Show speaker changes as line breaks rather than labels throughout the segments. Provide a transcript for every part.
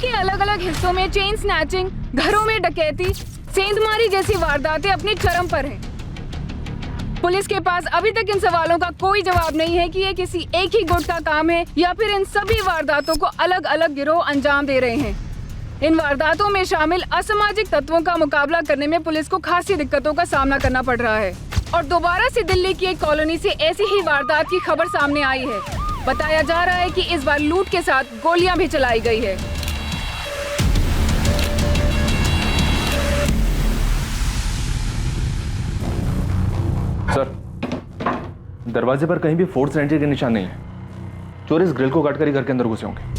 के अलग अलग हिस्सों में चेन स्नैचिंग, घरों में डकैती, सेंधमारी जैसी वारदातें अपनी चरम पर हैं। पुलिस के पास अभी तक इन सवालों का कोई जवाब नहीं है कि ये किसी एक ही गुट का काम है या फिर इन सभी वारदातों को अलग अलग गिरोह अंजाम दे रहे हैं। इन वारदातों में शामिल असामाजिक तत्वों का मुकाबला करने में पुलिस को खासी दिक्कतों का सामना करना पड़ रहा है। और दोबारा से दिल्ली की एक कॉलोनी से ऐसी ही वारदात की खबर सामने आई है। बताया जा रहा है कि इस बार लूट के साथ गोलियां भी चलाई गई है।
सर, दरवाजे पर कहीं भी फोर्स एंट्री के निशान नहीं है। चोर इस ग्रिल को काटकर ही घर के अंदर घुसे होंगे।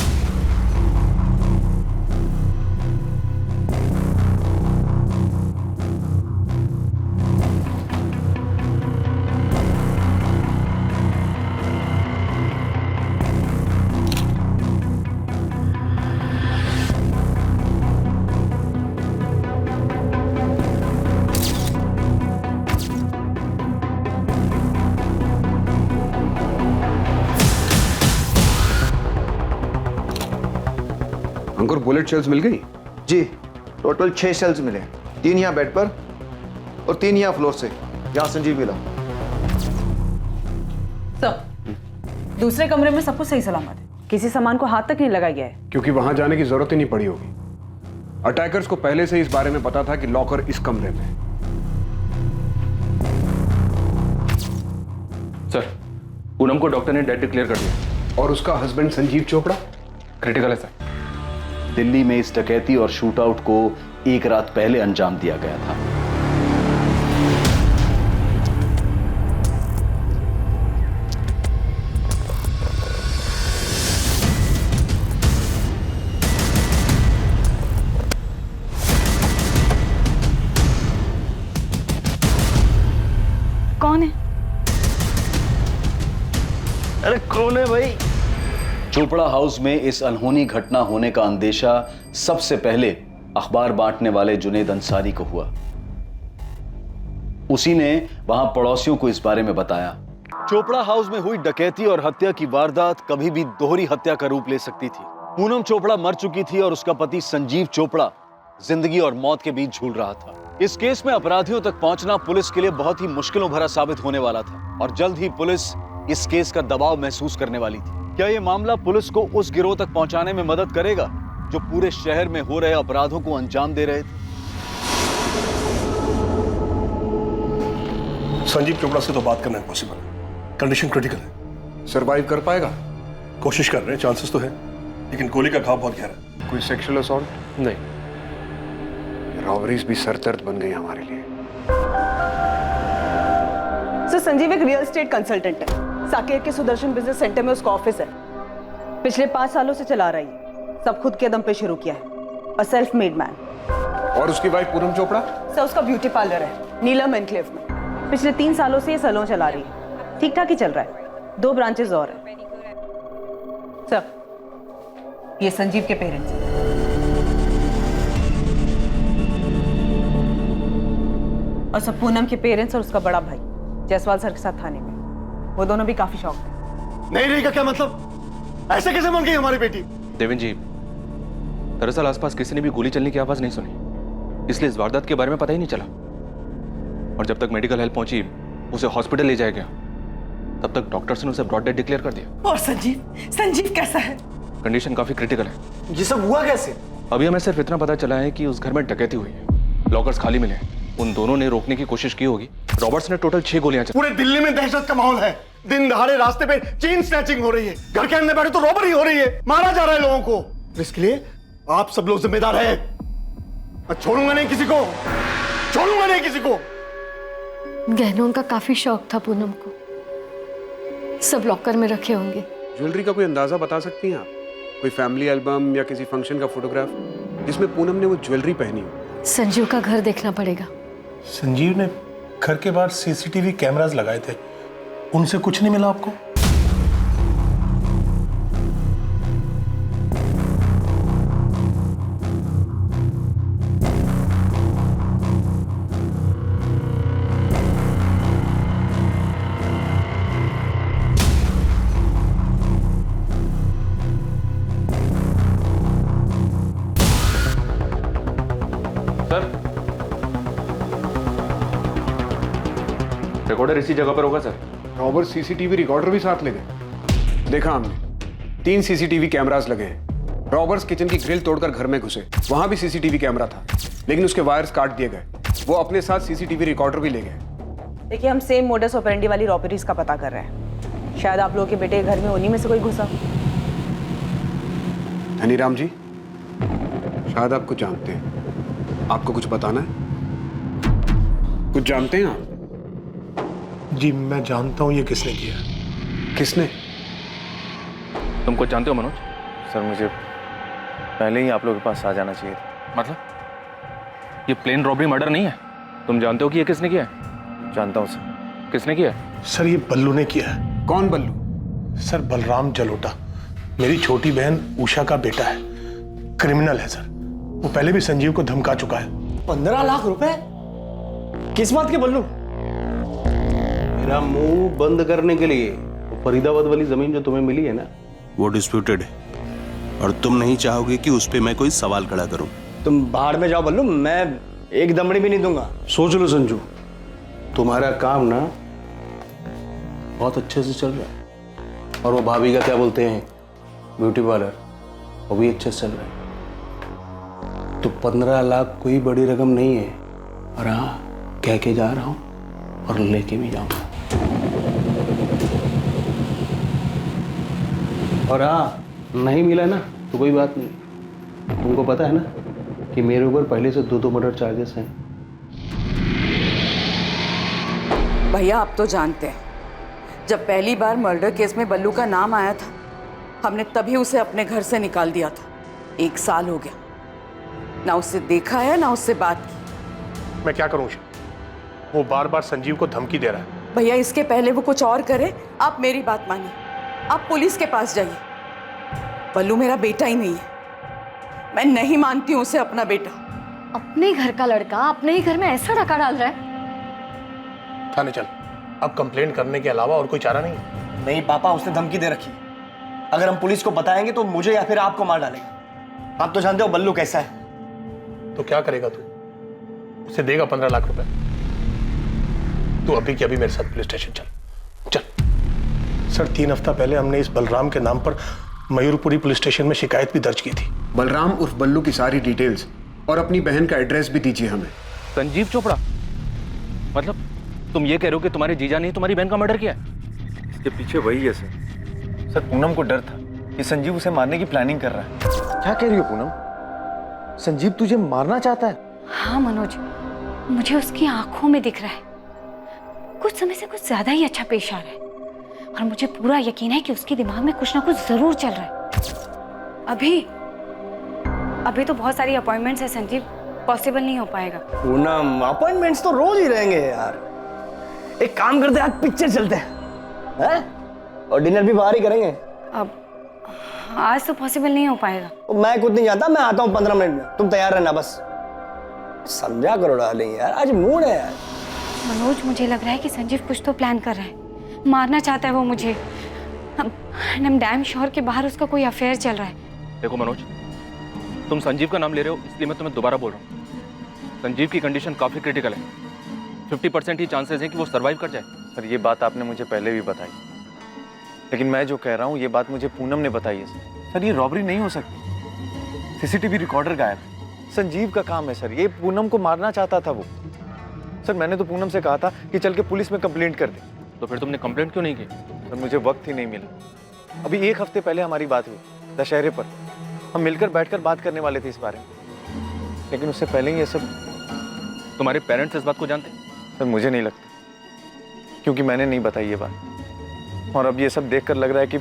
अंकुर, बुलेट शेल्स मिल गई?
जी, टोटल 6 शेल्स मिले, 3 यहाँ बेड पर और 3 यहाँ फ्लोर से। यहाँ संजीव मिला।
सर, दूसरे कमरे में सब कुछ सही सलामत है, किसी सामान को हाथ तक नहीं लगाया गया है।
क्योंकि वहां जाने की जरूरत ही नहीं पड़ी होगी। अटैकर्स को पहले से इस बारे में पता था कि लॉकर इस कमरे में है।
सर, पूनम को डॉक्टर ने डेड डिक्लेयर कर दिया।
और उसका हस्बैंड संजीव चोपड़ा
क्रिटिकल है सर।
दिल्ली में इस डकैती और शूटआउट को एक रात पहले अंजाम दिया गया था।
कौन है?
अरे कौन है भाई? चोपड़ा हाउस में इस अनहोनी घटना होने का अंदेशा सबसे पहले अखबार बांटने वाले जुनेद अंसारी को हुआ। उसी ने वहां पड़ोसियों को इस बारे में बताया। चोपड़ा हाउस में हुई डकैती और हत्या की वारदात कभी भी दोहरी हत्या का रूप ले सकती थी। पूनम चोपड़ा मर चुकी थी और उसका पति संजीव चोपड़ा जिंदगी और मौत के बीच झूल रहा था। इस केस में अपराधियों तक पहुंचना पुलिस के लिए बहुत ही मुश्किलों भरा साबित होने वाला था और जल्द ही पुलिस इस केस का दबाव महसूस करने वाली थी। क्या यह मामला पुलिस को उस गिरोह तक पहुंचाने में मदद करेगा जो पूरे शहर में हो रहे अपराधों को अंजाम दे रहे थे?
संजीव चोपड़ा से तो बात करना इम्पॉसिबल है, कंडीशन क्रिटिकल है।
सरवाइव कर पाएगा?
कोशिश कर रहे हैं, चांसेस तो है, लेकिन गोली का घाव बहुत गहरा है।
कोई सेक्सुअल असॉल्ट?
नहीं।
रॉबरीज भी सरदर्द बन गई हमारे लिए।
सर, संजीव एक रियल एस्टेट कंसल्टेंट है। साकेत के सुदर्शन बिजनेस सेंटर में उसका ऑफिस है। पिछले 5 सालों से चला रही है। सब खुद के दम पे शुरू किया है। A self made man.
और उसकी वाइफ पूनम चोपड़ा?
सर, उसका ब्यूटी पार्लर है नीलम एनक्लेव में। पिछले 3 सालों से ये सैलून चला रही है। ठीक ठाक ही चल रहा है। 2 ब्रांचेस और हैं। सर, ये संजीव के पेरेंट्स हैं। और सब पूनम के पेरेंट्स और उसका बड़ा भाई जायसवाल सर के साथ थाने में। वो दोनों भी काफी शौक थे।
नहीं रही का क्या मतलब? ऐसे कैसे बन गई हमारी बेटी?
देवेंद्र जी, दरअसल आसपास किसी ने भी गोली चलने की आवाज नहीं सुनी, इसलिए इस वारदात के बारे में पता ही नहीं चला। और जब तक मेडिकल हेल्प पहुंची, उसे हॉस्पिटल ले जाया गया, तब तक डॉक्टर्स ने उसे ब्रॉड डेड डिक्लेयर कर दिया।
और संजीव कैसा है?
कंडीशन काफी क्रिटिकल है।
ये सब हुआ कैसे?
अभी हमें सिर्फ इतना पता चला है कि उस घर में डकैती हुई है, लॉकर्स खाली मिले हैं। उन दोनों ने रोकने की कोशिश की होगी। रॉबर्ट्स ने टोटल 6 गोलियां चलाई।
पूरे दिल्ली में दहशत का माहौल है। दिन दहाड़े रास्ते पे चेन स्नैचिंग हो रही है, घर के अंदर बैठे तो रॉबरी हो रही है, मारा जा रहा है लोगों को। इसके लिए आप सब लोग जिम्मेदार हैं। मैं छोड़ूंगा नहीं किसी को, छोड़ूंगा नहीं किसी को।
गहनों का काफी शौक था पूनम को, सब लॉकर में रखे होंगे।
ज्वेलरी का कोई अंदाजा बता सकती हैं आप? कोई फैमिली एल्बम या किसी फंक्शन का फोटोग्राफ जिसमें पूनम ने वो ज्वेलरी पहनी हो?
संजीव का घर देखना पड़ेगा।
संजीव ने घर के बाहर सीसीटीवी कैमरास लगाए थे, उनसे कुछ नहीं मिला आपको?
रिकॉर्डर इसी जगह पर होगा सर।
रॉबर्स सीसीटीवी रिकॉर्डर भी साथ ले गए। देखा हमने 3 सीसीटीवी कैमरास लगे हैं। रॉबर्स किचन की ग्रिल तोड़कर घर में घुसे, वहां भी सीसीटीवी कैमरा था, लेकिन उसके वायर्स काट दिए गए। वो अपने साथ सीसीटीवी रिकॉर्डर भी ले गए।
देखिए, हम सेम मोडस ऑपरेंडी वाली रॉबरीज का पता कर रहे हैं। शायद आप लोगों के बेटे के घर में उन्हीं में से कोई घुसा।
धनीराम जी, शायद आप कुछ जानते हैं। आपको कुछ बताना है? कुछ जानते हैं आप?
जी मैं जानता हूँ ये किसने किया।
किसने?
तुम कुछ जानते हो मनोज?
सर मुझे पहले ही आप लोगों के पास आ जाना चाहिए था।
मतलब ये प्लेन रॉबरी मर्डर नहीं है? तुम जानते हो कि ये किसने किया है?
जानता हूँ सर।
किसने किया है?
सर ये बल्लू ने किया है।
कौन बल्लू?
सर बलराम जलोटा, मेरी छोटी बहन उषा का बेटा है। क्रिमिनल है सर। वो पहले भी संजीव को धमका चुका है।
15 लाख रुपए? किस बात के बल्लू?
मेरा मुंह बंद करने के लिए। फरीदाबाद वाली जमीन जो तुम्हें मिली है ना, वो डिस्प्यूटेड है और तुम नहीं चाहोगे कि उस पे मैं कोई सवाल खड़ा करूं।
तुम बाहर में जाओ बल्लू, मैं एक दमड़ी भी नहीं दूंगा।
सोच लो संजू, तुम्हारा काम ना बहुत अच्छे से चल रहा है और वो भाभी का क्या बोलते हैं ब्यूटी पार्लर, वो भी अच्छे से चल रहा है। तो 15 लाख कोई बड़ी रकम नहीं है। और हाँ, कह के जा रहा हूं और लेके भी जाऊंगा। और हाँ, नहीं मिला ना तो कोई बात नहीं। तुमको पता है ना कि मेरे ऊपर पहले से 2 मर्डर चार्जेस हैं।
भैया आप तो जानते हैं, जब पहली बार मर्डर केस में बल्लू का नाम आया था, हमने तभी उसे अपने घर से निकाल दिया था। 1 साल हो गया, ना उससे देखा है ना उससे बात की।
मैं क्या करूं? वो बार बार संजीव को धमकी दे रहा है।
भैया इसके पहले वो कुछ और करे, आप मेरी बात मानिए, आप पुलिस के पास जाइए। बल्लू मेरा बेटा ही नहीं है, मैं नहीं मानती हूँ उसे अपना बेटा।
अपने घर का लड़का अपने ही घर में ऐसा डका डाल रहा है।
थाने चल। अब कंप्लेंट करने के अलावा और कोई चारा नहीं है।
नहीं पापा, उसने धमकी दे रखी। अगर हम पुलिस को बताएंगे तो मुझे या फिर आपको मार डालेगा। आप तो जानते हो बल्लू कैसा है।
तो क्या करेगा तू? उसे देगा 15 लाख रुपए। तू अभी की अभी मेरे साथ पुलिस स्टेशन चल। चल सर, 3 हफ्ता पहले हमने इस बलराम के नाम पर मयूरपुरी पुलिस स्टेशन में शिकायत भी दर्ज की थी।
बलराम उर्फ बल्लू की सारी डिटेल्स और अपनी बहन का एड्रेस भी दीजिए हमें।
संजीव चोपड़ा? मतलब तुम ये कह रहे हो कि तुम्हारे जीजा ने तुम्हारी बहन का मर्डर किया है?
इसके पीछे वही है सर। सर पूनम को डर था कि संजीव उसे मारने की प्लानिंग कर रहा है। क्या कह रही हो पूनम? संजीव तुझे मारना चाहता है?
हाँ मनोज, मुझे उसकी आंखों में दिख रहा है। कुछ समय से कुछ ज्यादा ही अच्छा पेश आ रहा है और मुझे पूरा यकीन है कि उसके दिमाग में कुछ ना कुछ जरूर चल रहा है। अभी तो बहुत सारी अपॉइंटमेंट्स है संजीव, पॉसिबल नहीं हो पाएगा।
पूनम, अपॉइंटमेंट्स तो रोज ही रहेंगे यार। एक काम करते हैं, आज पिक्चर चलते हैं और डिनर भी बाहर ही करेंगे।
अब आज तो पॉसिबल नहीं हो पाएगा।
मैं कुछ नहीं जानता, मैं आता हूँ 15 मिनट में। तुम तैयार रहना बस। समझा करो डालेंगे यार, आज मूड है यार।
मनोज, मुझे लग रहा है कि संजीव कुछ तो प्लान कर रहा है, मारना चाहता है वो मुझे। आई एम डैम श्योर कि बाहर उसका कोई अफेयर चल रहा है।
देखो मनोज, तुम संजीव का नाम ले रहे हो इसलिए मैं तुम्हें दोबारा बोल रहा हूँ। संजीव की कंडीशन काफी क्रिटिकल है। 50% ही चांसेस हैं कि वो सर्वाइव कर जाए।
सर ये बात आपने मुझे पहले भी बताई, लेकिन मैं जो कह रहा हूँ ये बात मुझे पूनम ने बताई है सर। ये रॉबरी नहीं हो सकती। सीसीटीवी रिकॉर्डर गायब है। संजीव का काम है सर, ये पूनम को मारना चाहता था वो। सर मैंने तो पूनम से कहा था कि चल के पुलिस में कंप्लेंट कर दे।
तो फिर तुमने कंप्लेंट क्यों नहीं की?
सर मुझे वक्त ही नहीं मिला। अभी 1 हफ्ते पहले हमारी बात हुई दशहरे पर, हम मिलकर बैठकर बात करने वाले थे इस बारे में, लेकिन उससे पहले ही ये सब।
तुम्हारे पेरेंट्स इस बात को जानते?
सर मुझे नहीं लगता, क्योंकि मैंने नहीं बताई ये बात। और अब ये सब देखकर लग रहा है कि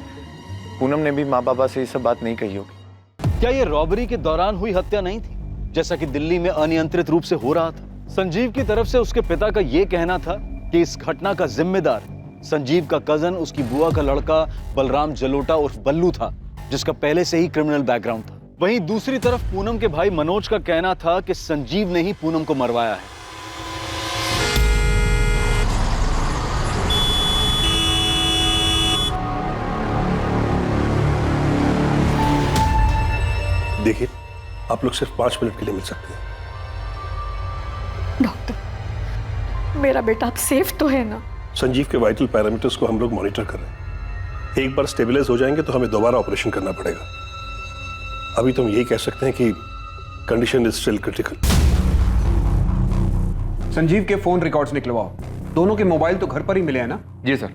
पूनम ने भी माँ बाबा से ये सब बात नहीं कही होगी।
क्या ये रॉबरी के दौरान हुई हत्या नहीं थी, जैसा कि दिल्ली में अनियंत्रित रूप से हो रहा था? संजीव की तरफ से उसके पिता का यह कहना था कि इस घटना का जिम्मेदार संजीव का कजन, उसकी बुआ का लड़का बलराम जलोटा उर्फ बल्लू था, जिसका पहले से ही क्रिमिनल बैकग्राउंड था। वहीं दूसरी तरफ पूनम के भाई मनोज का कहना था कि संजीव ने ही पूनम को मरवाया है।
देखिए, आप लोग सिर्फ 5 मिनट के लिए मिल सकते हैं।
डॉक्टर, मेरा बेटा अब सेफ तो है ना?
संजीव के वाइटल पैरामीटर्स को हम लोग मॉनिटर कर रहे हैं। एक बार स्टेबलाइज हो जाएंगे तो हमें दोबारा ऑपरेशन करना पड़ेगा। अभी तुम यही कह सकते हैं कि condition is still critical.
Sanjeev के फोन रिकॉर्ड्स निकलवाओ। दोनों के मोबाइल तो घर पर ही मिले हैं ना?
जी सर,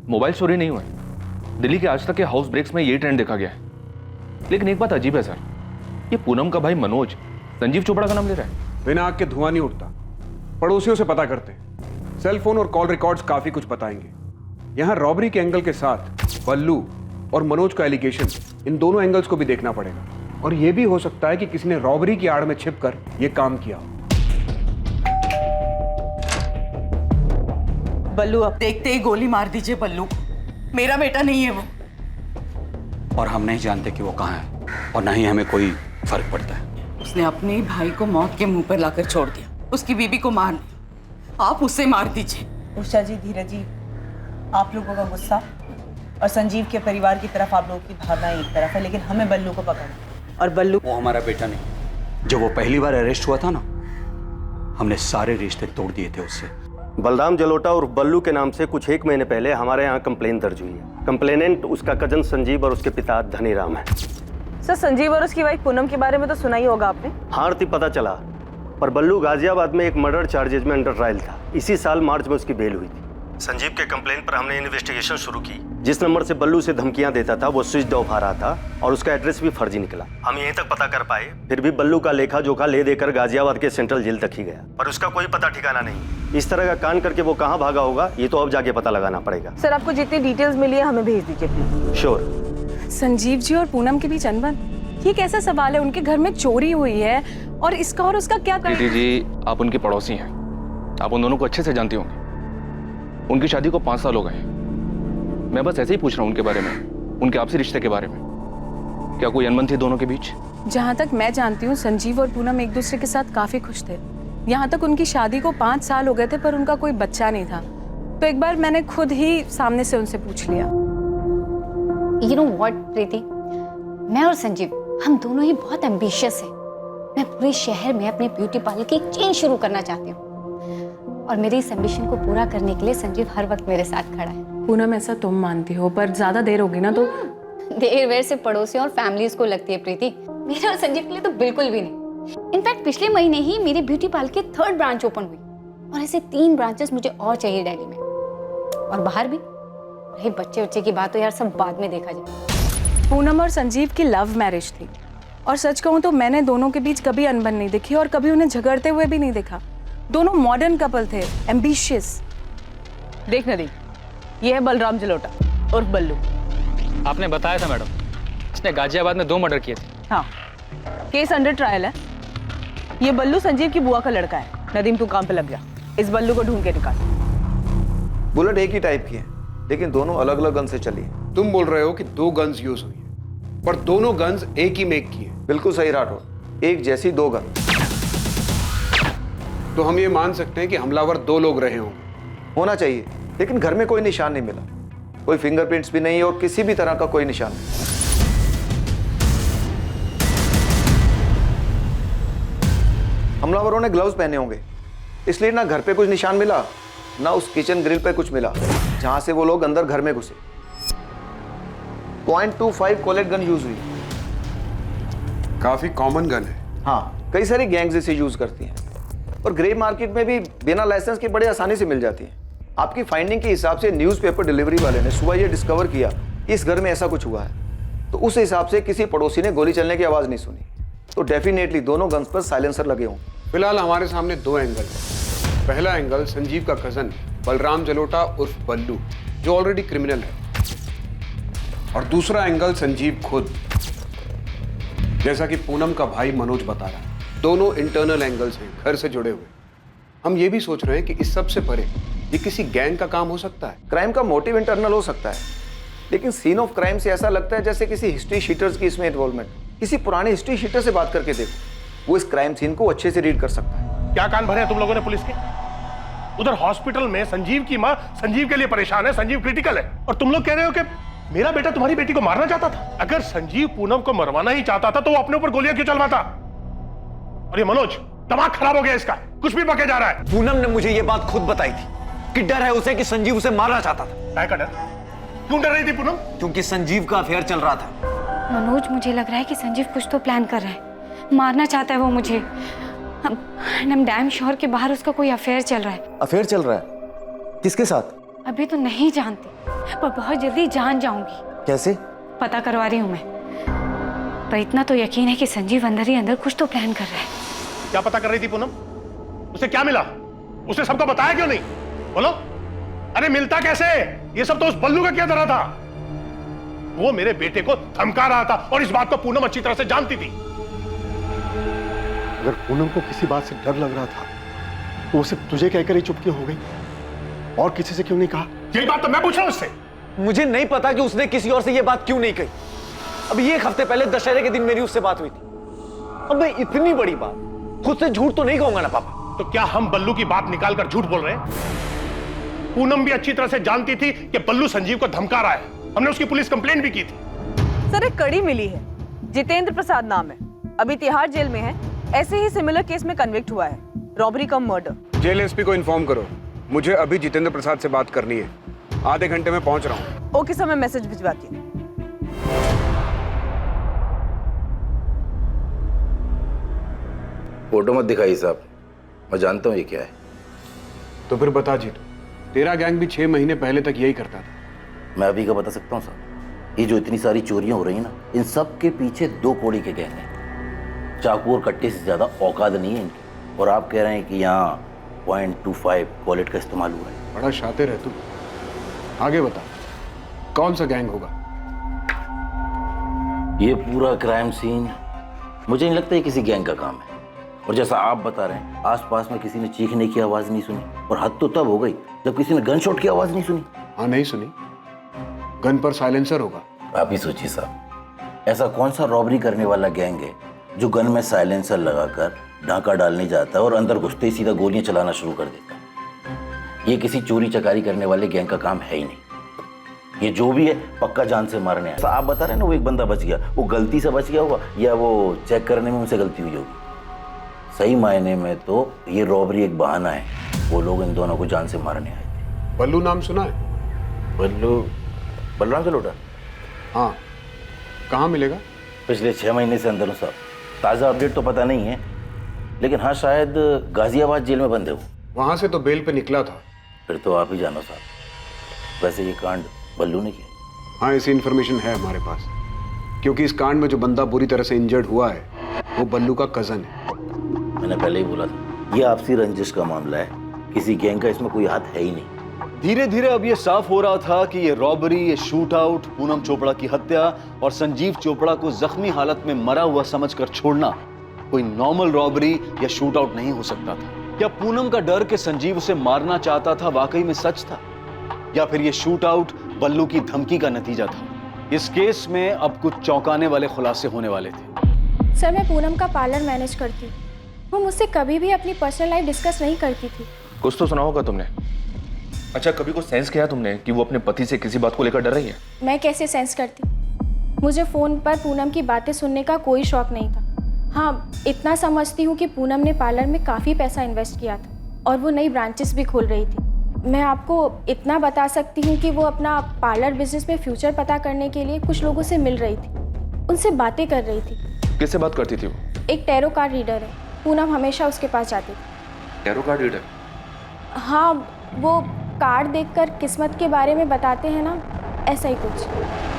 मोबाइल चोरी नहीं हुआ है। दिल्ली के आज तक के हाउस ब्रेक्स में यही ट्रेंड देखा गया है। लेकिन एक बात अजीब है सर, ये पूनम का भाई मनोज संजीव चोपड़ा का नाम ले रहा है।
बिना आग के धुआं नहीं उठता। पड़ोसियों से पता करते हैं। सेल फोन और कॉल रिकॉर्ड्स काफी कुछ बताएंगे। यहां रॉबरी के एंगल के साथ बल्लू और मनोज का एलिगेशन, इन दोनों एंगल्स को भी देखना पड़ेगा। और यह भी हो सकता है कि किसी ने रॉबरी की आड़ में छिपकर यह काम किया हो।
बल्लू, अब देखते ही गोली मार दीजिए बल्लू। मेरा बेटा नहीं है वो।
और हम नहीं जानते कि वो कहाँ है और न ही हमें कोई फर्क पड़ता है।
उसने अपने भाई को मौत के मुंह पर लाकर छोड़ दिया, उसकी बीबी को मार दिया। आप उसे मार दीजिए।
उषा जी, धीरज जी, आप लोगों का गुस्सा और संजीव के परिवार की तरफ आप लोगों की भावना एक तरफ है, लेकिन हमें बल्लू को पकड़ना। और बल्लू
वो हमारा बेटा नहीं। जब वो पहली बार अरेस्ट हुआ था ना, हमने सारे रिश्ते तोड़ दिए थे उससे।
बलराम जलोटा और बल्लू के नाम से कुछ 1 महीने पहले हमारे यहाँ कंप्लेन दर्ज हुई है। कंप्लेनेंट उसका कजन संजीव और उसके पिता धनीराम है।
सर, संजीव और उसकी वाइफ पूनम के बारे में तो सुना ही होगा आपने।
हाँ आरती, पता चला। पर बल्लू गाजियाबाद में एक मर्डर चार्जेज में अंडर ट्रायल था। इसी साल मार्च में उसकी बेल हुई थी। संजीव के कंप्लेन पर हमने इन्वेस्टिगेशन शुरू की। जिस नंबर से बल्लू से धमकियां देता था वो स्विच ऑफ आ रहा था और उसका एड्रेस भी फर्जी निकला। हम यहीं तक पता कर पाए। फिर भी बल्लू का लेखा जोखा ले देकर गाजियाबाद के सेंट्रल जेल तक ही गया, पर उसका कोई पता ठिकाना नहीं। इस तरह का कांड करके वो कहाँ भागा होगा, ये तो अब जाके पता लगाना पड़ेगा।
सर, आपको जितनी डिटेल्स मिली है हमें भेज दीजिए प्लीज।
श्योर।
संजीव जी और पूनम के बीच अनबन, ये कैसा सवाल है? उनके घर में चोरी हुई है और इसका और उसका क्या
दीदी जी, आप उनकी पड़ोसी हैं, आप उन दोनों को अच्छे से जानती होंगी। उनकी शादी को 5 साल हो गए। मैं बस ऐसे ही पूछ रहा हूँ उनके बारे में, उनके आपसी रिश्ते के बारे में। क्या कोई अनबन थी दोनों के बीच?
जहाँ तक मैं जानती हूँ, संजीव और पूनम एक दूसरे के साथ काफी खुश थे। यहाँ तक उनकी शादी को 5 साल हो गए थे, पर उनका कोई बच्चा नहीं था। तो एक बार मैंने खुद ही सामने से उनसे पूछ लिया।
You know what, प्रीति, मैं और संजीव हम दोनों ही बहुत एम्बिशियस हैं। मैं पूरे शहर में अपने ब्यूटी पार्लर की एक चेन शुरू करना चाहती हूँ और मेरी इस एम्बिशन को पूरा करने के लिए संजीव हर वक्त मेरे साथ खड़ा है।
पूनम, ऐसा तुम मानती हो, पर ज्यादा देर होगी ना तो।
देर वेर से पड़ोसियों और फैमिलीज को लगती है प्रीति, मेरे और संजीव के लिए तो बिल्कुल भी नहीं। इनफैक्ट पिछले महीने ही मेरी ब्यूटी पार्लर की 3rd ब्रांच ओपन हुई और ऐसे 3 ब्रांचेस मुझे और चाहिए दिल्ली में और बाहर भी। रही बच्चे की बात तो यार सब बाद में देखा जाए।
पूनम और संजीव की लव मैरिज थी और सच कहूँ तो मैंने दोनों के बीच कभी अनबन नहीं देखी और कभी उन्हें झगड़ते हुए भी नहीं देखा। दोनों मॉडर्न कपल थे, एम्बिशियस।
देख नदी, ये है बलराम जलोटा और बल्लू।
आपने बताया था मैडम, इसने गाजियाबाद में 2 मर्डर किए थे।
हाँ, केस अंडर ट्रायल है। ये बल्लू संजीव की बुआ का लड़का है। नदीम, तू काम पे लग जा, इस बल्लू को ढूंढ के निकाल।
बुलेट एक ही टाइप की है, लेकिन दोनों अलग अलग गन से चली है।
तुम बोल रहे हो कि 2 गन्स यूज हुई है, पर दोनों गन्स एक ही मेक की है।
बिल्कुल सही राठौर, एक जैसी 2 गन।
तो हम ये मान सकते हैं कि हमलावर 2 लोग रहे होंगे।
होना चाहिए, लेकिन घर में कोई निशान नहीं मिला, कोई फिंगरप्रिंट्स भी नहीं और किसी भी तरह का कोई निशान नहीं। हमलावरों ने ग्लव्स पहने होंगे, इसलिए ना घर पे कुछ निशान मिला, ना उस किचन ग्रिल पे कुछ मिला जहां से वो लोग अंदर घर में घुसे। .25 कोलेट गन यूज हुई।
काफी कॉमन गन है।
हाँ, कई सारी गैंग्स इसे यूज करती हैं और ग्रे मार्केट में भी बिना लाइसेंस के बड़े आसानी से मिल जाती है। आपकी फाइंडिंग के हिसाब से न्यूज़पेपर डिलीवरी वाले ने सुबह ये डिस्कवर किया कि इस घर में ऐसा कुछ हुआ है, तो उस हिसाब से किसी पड़ोसी ने गोली चलने की आवाज नहीं सुनी। तो डेफिनेटली दोनों गन्स पर साइलेंसर लगे हों।
फिलहाल हमारे सामने 2 एंगल है। पहला एंगल संजीव का कजन बलराम जलोटा उर्फ बल्लू, जो ऑलरेडी क्रिमिनल है, और दूसरा एंगल संजीव खुद, जैसा कि पूनम का भाई मनोज बता रहा है। दोनों इंटरनल एंगल्स हैं, घर से जुड़े हुए। हम ये भी सोच रहे हैं कि इस सब से परे ये किसी गैंग का काम हो सकता है।
क्राइम का मोटिव इंटरनल हो सकता है, लेकिन सीन ऑफ क्राइम से ऐसा लगता है जैसे किसी हिस्ट्री शीटर्स की इसमें इन्वॉल्वमेंट। किसी पुराने हिस्ट्री शीटर से बात करके देखो, वो इस क्राइम सीन को अच्छे से रीड कर सकता है।
क्या कान भरे हैं तुम लोगों ने पुलिस के? उधर हॉस्पिटल में संजीव की माँ संजीव के लिए परेशान है, संजीव क्रिटिकल है, और तुम लोग कह रहे हो कि मेरा बेटा तुम्हारी बेटी को मारना चाहता था। अगर संजीव पूनम को मरवाना ही चाहता था तो वो अपने ऊपर गोलियां क्यों चलवाता? और ये मनोज, दिमाग खराब हो गया इसका, कुछ भी बके जा रहा है।
पूनम ने मुझे ये बात खुद बताई थी कि डर है उसे कि संजीव उसे मारना चाहता था।
काय का डर? क्यों डर रही थी पूनम?
क्योंकि संजीव का अफेयर चल रहा था।
मनोज, मुझे लग रहा है कि संजीव कुछ तो प्लान कर रहा है, मारना चाहता है वो मुझे। I'm damn sure कि बाहर उसका कोई अफेयर चल रहा है।
अफेयर चल रहा है? किसके साथ?
अभी तो नहीं जानती, पर बहुत जल्दी जान जाऊंगी।
कैसे?
पता करवा रही हूँ मैं, पर इतना तो यकीन है कि संजीव अंदर ही अंदर कुछ तो प्लान कर रहा है।
क्या पता कर रही थी पूनम? उसे क्या मिला? उसने सबको बताया क्यों नहीं? बोलो। अरे मिलता कैसे? ये सब तो उस बल्लू का किया जा रहा था। वो मेरे बेटे को धमका रहा था और इस बात को पूनम अच्छी तरह से जानती थी। अगर पूनम को किसी बात से डर लग रहा था तो वो सिर्फ तुझे कहकर ही चुप क्यों हो गई और किसी से क्यों नहीं कहा? यही बात तो मैं पूछ रहा हूं उससे।
मुझे नहीं पता कि उसने किसी और से ये बात क्यों नहीं कही। अभी एक हफ्ते पहले दशहरे के दिन मेरी उससे बात हुई थी। अब मैं इतनी बड़ी बात खुद से झूठ तो नहीं कहूंगा ना पापा।
तो क्या हम बल्लू की बात निकालकर झूठ बोल रहे हैं? पूनम भी अच्छी तरह से जानती थी कि बल्लू संजीव को धमका रहा है। हमने उसकी पुलिस कंप्लेंट भी की थी।
सर, एक कड़ी मिली है, जितेंद्र प्रसाद नाम है, अभी तिहाड़ जेल में है। ऐसे ही सिमिलर केस में कन्विक्ट हुआ है, रॉबरी कम मर्डर।
जेल एसपी को इन्फॉर्म करो, मुझे अभी जितेंद्र प्रसाद से बात करनी है। आधे घंटे में पहुंच रहा हूँ।
ओके सर, मैं मैसेज भिजवाती हूँ।
फोटो मत दिखाइए साहब, मैं जानता हूँ ये क्या है।
तो फिर बता जीतू, तेरा गैंग भी 6 महीने पहले तक यही करता था।
मैं अभी का बता सकता हूँ साहब, ये जो इतनी सारी चोरियां हो रही हैं ना, इन सब के पीछे 2 कौड़ी के गैंग हैं। चाकू और कट्टे से ज्यादा औकात नहीं है इनकी। और आप कह रहे हैं कि यहाँ 0.25 कॉलेट का इस्तेमाल हुआ है।
बड़ा शातिर है तू। आगे बता, कौन सा गैंग होगा?
ये पूरा क्राइम सीन मुझे नहीं लगता ये किसी गैंग का काम है। और जैसा आप बता रहे हैं, आसपास में किसी ने चीखने की आवाज नहीं सुनी, और हद तो तब हो गई जब किसी ने गन शॉट की आवाज नहीं सुनी।
हाँ, नहीं सुनी। गन पर साइलेंसर होगा।
आप ही सोचिए साहब, ऐसा कौन सा रॉबरी करने वाला गैंग है जो गन में साइलेंसर लगाकर ढाका डालने जाता है और अंदर घुसते ही सीधा गोलियां चलाना शुरू कर देता है। ये किसी चोरी चकारी करने वाले गैंग का काम है ही नहीं। ये जो भी है पक्का जान से मारने आया। आप बता रहे हैं ना, वो एक बंदा बच गया, वो गलती से बच गया होगा या वो चेक करने में उनसे गलती हुई होगी। सही मायने में तो ये रॉबरी एक बहाना है। वो लोग इन दोनों को जान से मारने आए थे।
बल्लू नाम सुना है?
बलराम से लौटा?
हाँ, कहाँ मिलेगा?
पिछले 6 महीने से अंदर हूँ साहब। ताज़ा अपडेट तो पता नहीं है, लेकिन हाँ शायद गाजियाबाद जेल में बंद है वो।
वहाँ से तो बेल पे निकला था।
फिर तो आप ही जानो साहब। वैसे ये कांड बल्लू ने किया?
हाँ, ऐसी इन्फॉर्मेशन है हमारे पास, क्योंकि इस कांड में जो बंदा बुरी तरह से इंजर्ड हुआ है वो बल्लू का कजन है।
मैंने पहले ही बोला था, ये आपसी रंजिश का मामला है, किसी गैंग का इसमें कोई हाथ है ही नहीं।
धीरे धीरे अब ये साफ हो रहा था कि ये रॉबरी, ये शूट आउट, पूनम चोपड़ा की हत्या और संजीव चोपड़ा को जख्मी हालत में मरा हुआ समझकर छोड़ना कोई नॉर्मल रॉबरी या शूट आउट नहीं हो सकता था। क्या पूनम का डर कि संजीव उसे मारना चाहता था वाकई में सच था, या फिर ये शूट आउट बल्लू की धमकी का नतीजा था? इस केस में अब कुछ चौंकाने वाले खुलासे होने वाले थे।
सर, मैं पूनम का पार्लर मैनेज करती हूँ। वो मुझसे कभी भी अपनी पर्सनल लाइफ डिस्कस नहीं करती थी।
कुछ तो सुना होगा तुमने। अच्छा, कभी कुछ सेंस किया तुमने कि वो अपने पति से किसी बात को लेकर डर रही है?
मैं कैसे सेंस करती? मुझे फोन पर पूनम की बातें सुनने का कोई शौक नहीं था। हाँ, इतना समझती हूँ कि पूनम ने पार्लर में काफ़ी पैसा इन्वेस्ट किया था और वो नई ब्रांचेस भी खोल रही थी। मैं आपको इतना बता सकती हूँ कि वो अपना पार्लर बिजनेस में फ्यूचर पता करने के लिए कुछ लोगों से मिल रही थी, उनसे बातें कर रही थी।
किससे बात करती थी वो?
एक टैरो कार्ड रीडर है, पूनम हमेशा उसके पास जाती थी।
Tarot card reader?
हाँ, वो कार्ड देखकर किस्मत के बारे में बताते हैं ना, ऐसा ही कुछ।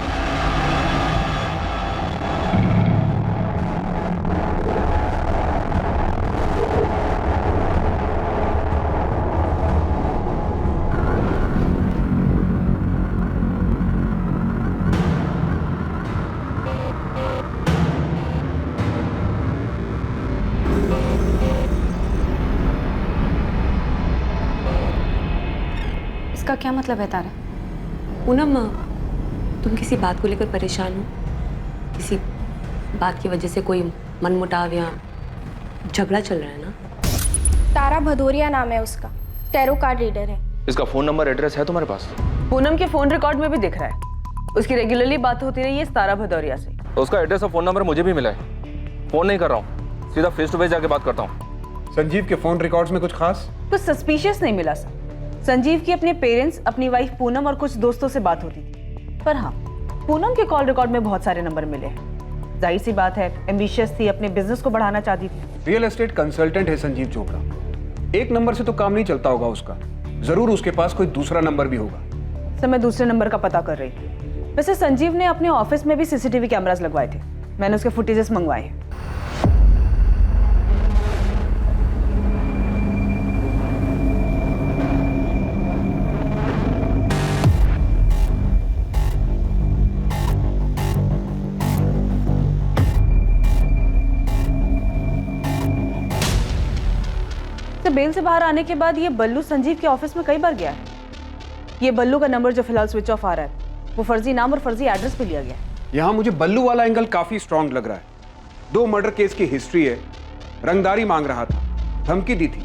इसका क्या मतलब है तारा?
पूनम, तुम किसी बात को लेकर परेशान हो? किसी बात की वजह से कोई मनमुटाव या झगड़ा चल रहा है ना?
तारा भदौरिया नाम है उसका, टैरो कार्ड रीडर है।
इसका फोन नंबर एड्रेस है तुम्हारे पास?
पूनम के फोन रिकॉर्ड में भी दिख रहा है, उसकी रेगुलरली बात होती रही है तारा भदौरिया से।
तो उसका एड्रेस और फोन नंबर मुझे भी मिला है। फोन नहीं कर रहा हूँ, सीधा फेस टू फेस जाके बात करता हूँ।
संजीव के फोन रिकॉर्ड्स में कुछ खास?
कुछ सस्पिशियस नहीं मिला सर। संजीव की अपने पेरेंट्स, अपनी वाइफ पूनम और कुछ दोस्तों से बात होती थी। पर हाँ, पूनम के कॉल रिकॉर्ड में बहुत सारे नंबर मिले हैं। जाहिर सी बात है, एम्बिशियस थी, अपने बिजनेस को बढ़ाना चाहती थी।
रियल एस्टेट कंसल्टेंट है संजीव चोपड़ा। एक नंबर से तो काम नहीं चलता होगा उसका, जरूर उसके पास कोई दूसरा नंबर भी होगा।
सर, मैं दूसरे नंबर का पता कर रही थी। वैसे संजीव ने अपने ऑफिस में भी सीसीटीवी कैमरास लगवाए थे, मैंने उसके फुटेजेस मंगवाए हैं। बेल से बाहर आने के बाद ये बल्लू संजीव के ऑफिस में कई बार गया है। ये बल्लू का नंबर जो फिलहाल स्विच ऑफ आ रहा है, वो फर्जी नाम और फर्जी एड्रेस पे लिया गया है।
यहाँ मुझे बल्लू वाला एंगल काफी स्ट्रांग लग रहा है। 2 मर्डर केस की हिस्ट्री है, रंगदारी मांग रहा था, धमकी दी थी।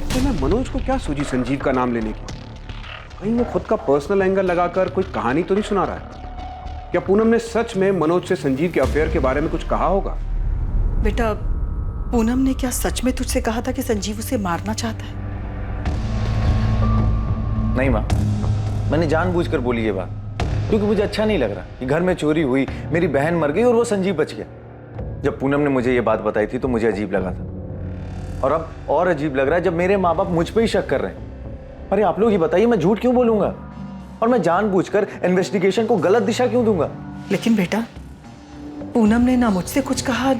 तो मैं मनोज को क्या सूझी संजीव का नाम लेने की? कहीं वो खुद का पर्सनल एंगल लगाकर कोई कहानी तो नहीं सुना रहा है? क्या पूनम ने सच में मनोज से संजीव के अफेयर के बारे में कुछ कहा होगा?
बेटा, पूनम ने क्या सच में तुझसे कहा था कि संजीव उसे मारना चाहता है?
नहीं माँ, मैंने जानबूझकर बोली ये बात क्योंकि मुझे अच्छा नहीं लग रहा कि घर में चोरी हुई, मेरी बहन मर गई और वो संजीव बच गया। जब पूनम ने मुझे ये बात बताई थी तो मुझे अजीब लगा था, और अब और अजीब लग रहा है जब मेरे माँ बाप मुझ पे ही शक कर रहे हैं। अरे आप लोग ही बताइए, मैं झूठ क्यों बोलूंगा और मैं जानबूझकर इन्वेस्टिगेशन को गलत दिशा क्यों दूंगा?
लेकिन बेटा, पूनम ने ना मुझसे कुछ कहा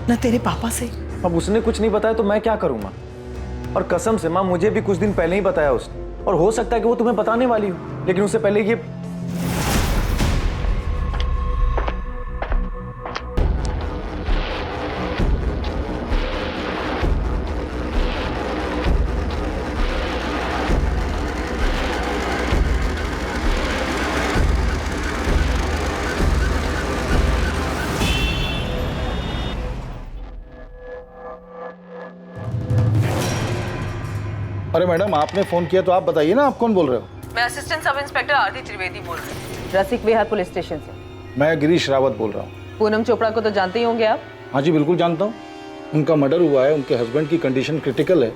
ना तेरे पापा से।
अब उसने कुछ नहीं बताया तो मैं क्या करूं माँ? और कसम से माँ, मुझे भी कुछ दिन पहले ही बताया उसने, और हो सकता है कि वो तुम्हें बताने वाली हो, लेकिन उससे पहले ये
अरे मैडम, आपने फोन किया तो आप बताइए ना, आप कौन बोल रहे हो?
मैं असिस्टेंट सब इंस्पेक्टर आरती त्रिवेदी बोल रही हूँ, रसिक विहार पुलिस स्टेशन से।
मैं गिरीश रावत बोल रहा हूँ।
पूनम चोपड़ा को तो जानते ही होंगे आप?
हाँ जी, बिल्कुल जानता हूँ। उनका मर्डर हुआ है, उनके हस्बैंड की कंडीशन क्रिटिकल है।